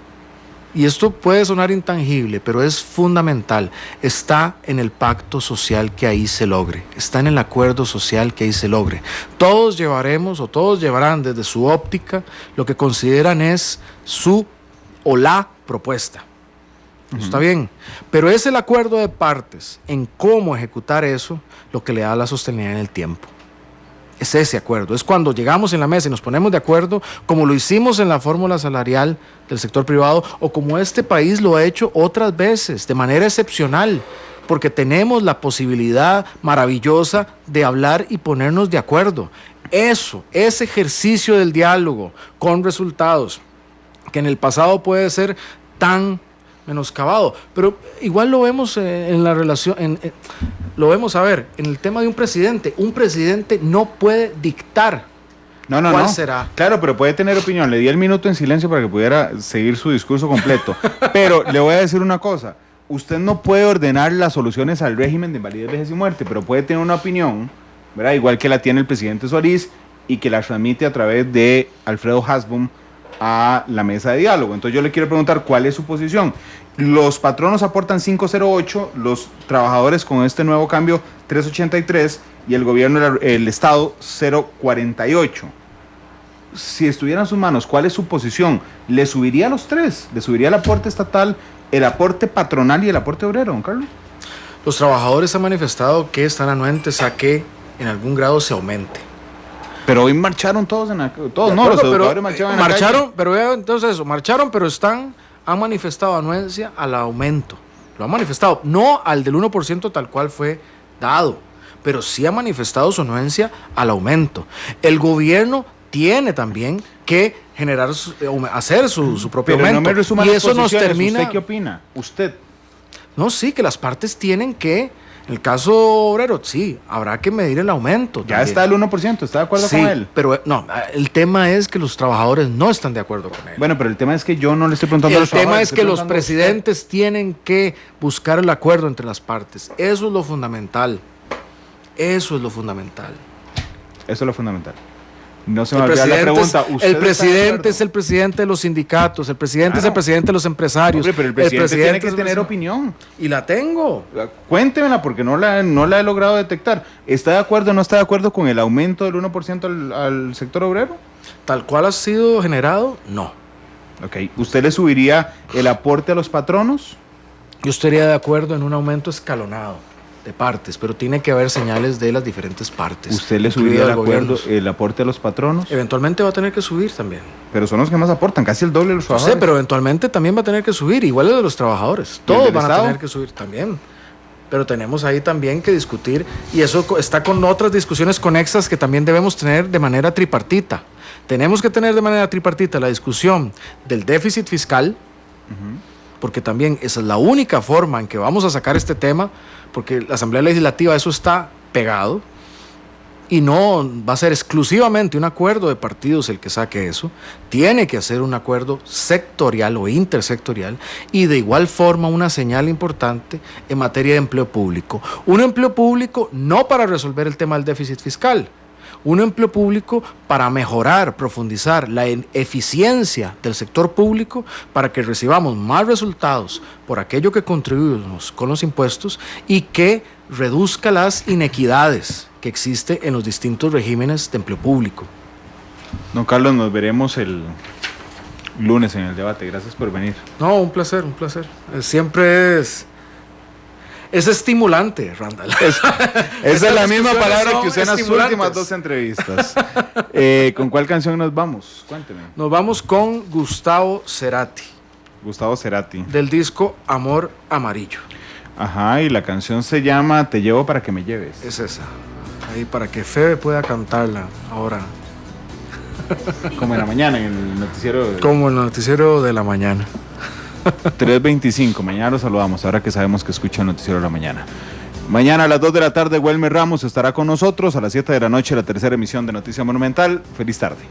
y esto puede sonar intangible, pero es fundamental, está en el pacto social que ahí se logre, está en el acuerdo social que ahí se logre. Todos llevarán desde su óptica lo que consideran es su o la propuesta. Está bien, pero es el acuerdo de partes en cómo ejecutar eso lo que le da la sostenibilidad en el tiempo. Es ese acuerdo, es cuando llegamos en la mesa y nos ponemos de acuerdo, como lo hicimos en la fórmula salarial del sector privado, o como este país lo ha hecho otras veces, de manera excepcional, porque tenemos la posibilidad maravillosa de hablar y ponernos de acuerdo. Eso, ese ejercicio del diálogo con resultados, que en el pasado puede ser tan menoscabado, pero igual lo vemos en la relación, lo vemos a ver, en el tema de un presidente no puede dictar cuál será. Claro, pero puede tener opinión. Le di el minuto en silencio para que pudiera seguir su discurso completo, pero le voy a decir una cosa, usted no puede ordenar las soluciones al régimen de invalidez, vejez y muerte, pero puede tener una opinión, ¿verdad? Igual que la tiene el presidente Solís y que la transmite a través de Alfredo Hasbun a la mesa de diálogo. Entonces yo le quiero preguntar cuál es su posición. Los patronos aportan 508, los trabajadores con este nuevo cambio 383 y el gobierno, el Estado 048. Si estuviera en sus manos, ¿cuál es su posición? ¿Le subiría a los tres? ¿Le subiría el aporte estatal, el aporte patronal y el aporte obrero, don Carlos? Los trabajadores han manifestado que están anuentes a que en algún grado se aumente. Pero hoy marcharon todos los educadores marcharon en la calle. Pero vean, entonces eso, marcharon, pero han manifestado anuencia al aumento. Lo han manifestado, no al del 1% tal cual fue dado, pero sí ha manifestado su anuencia al aumento. El gobierno tiene también que hacer su propio pero aumento. No me resuma y las eso nos termina. ¿Usted qué opina? ¿Usted? No, sí, que las partes tienen que, en el caso obrero, sí, habrá que medir el aumento. Ya también. está el 1%, ¿está de acuerdo con él? Pero no, el tema es que los trabajadores no están de acuerdo con él. Bueno, pero el tema es que yo no le estoy preguntando a los trabajadores. El tema es que los presidentes tienen que buscar el acuerdo entre las partes. Eso es lo fundamental. Eso es lo fundamental. Eso es lo fundamental. No se me olvida la pregunta. El presidente es el presidente de los sindicatos, el presidente es el presidente de los empresarios. Hombre, pero el presidente tiene que tener opinión. Y la tengo. Cuéntemela porque no la he logrado detectar. ¿Está de acuerdo o no está de acuerdo con el aumento del 1% al sector obrero? Tal cual ha sido generado, no. Ok. ¿Usted le subiría el aporte a los patronos? Yo estaría de acuerdo en un aumento escalonado de partes, pero tiene que haber señales de las diferentes partes. ¿Usted le subiría el aporte a los patronos? Eventualmente va a tener que subir también. Pero son los que más aportan, casi el doble de los trabajadores. No sé, pero eventualmente también va a tener que subir, igual el de los trabajadores. Todos van a tener que subir también. Pero tenemos ahí también que discutir, y eso está con otras discusiones conexas que también debemos tener de manera tripartita. Tenemos que tener de manera tripartita la discusión del déficit fiscal, porque también esa es la única forma en que vamos a sacar este tema, porque la Asamblea Legislativa eso está pegado y no va a ser exclusivamente un acuerdo de partidos el que saque eso, tiene que hacer un acuerdo sectorial o intersectorial y de igual forma una señal importante en materia de empleo público. Un empleo público no para resolver el tema del déficit fiscal, un empleo público para mejorar, profundizar la eficiencia del sector público para que recibamos más resultados por aquello que contribuimos con los impuestos y que reduzca las inequidades que existen en los distintos regímenes de empleo público. Don Carlos, nos veremos el lunes en el debate. Gracias por venir. No, un placer, un placer. Siempre es estimulante, Randall. Esa es la misma palabra que usé en las últimas 2 entrevistas. ¿Con cuál canción nos vamos? Cuénteme. Nos vamos con Gustavo Cerati. Gustavo Cerati. Del disco Amor Amarillo. Ajá, y la canción se llama Te llevo para que me lleves. Es esa. Ahí para que Febe pueda cantarla ahora. Como en la mañana, en el noticiero. Como en el noticiero de la mañana. 3:25, mañana los saludamos, ahora que sabemos que escucha el noticiero de la mañana. Mañana a las 2 de la tarde, Welmer Ramos estará con nosotros, a las 7 de la noche, la tercera emisión de Noticia Monumental. Feliz tarde.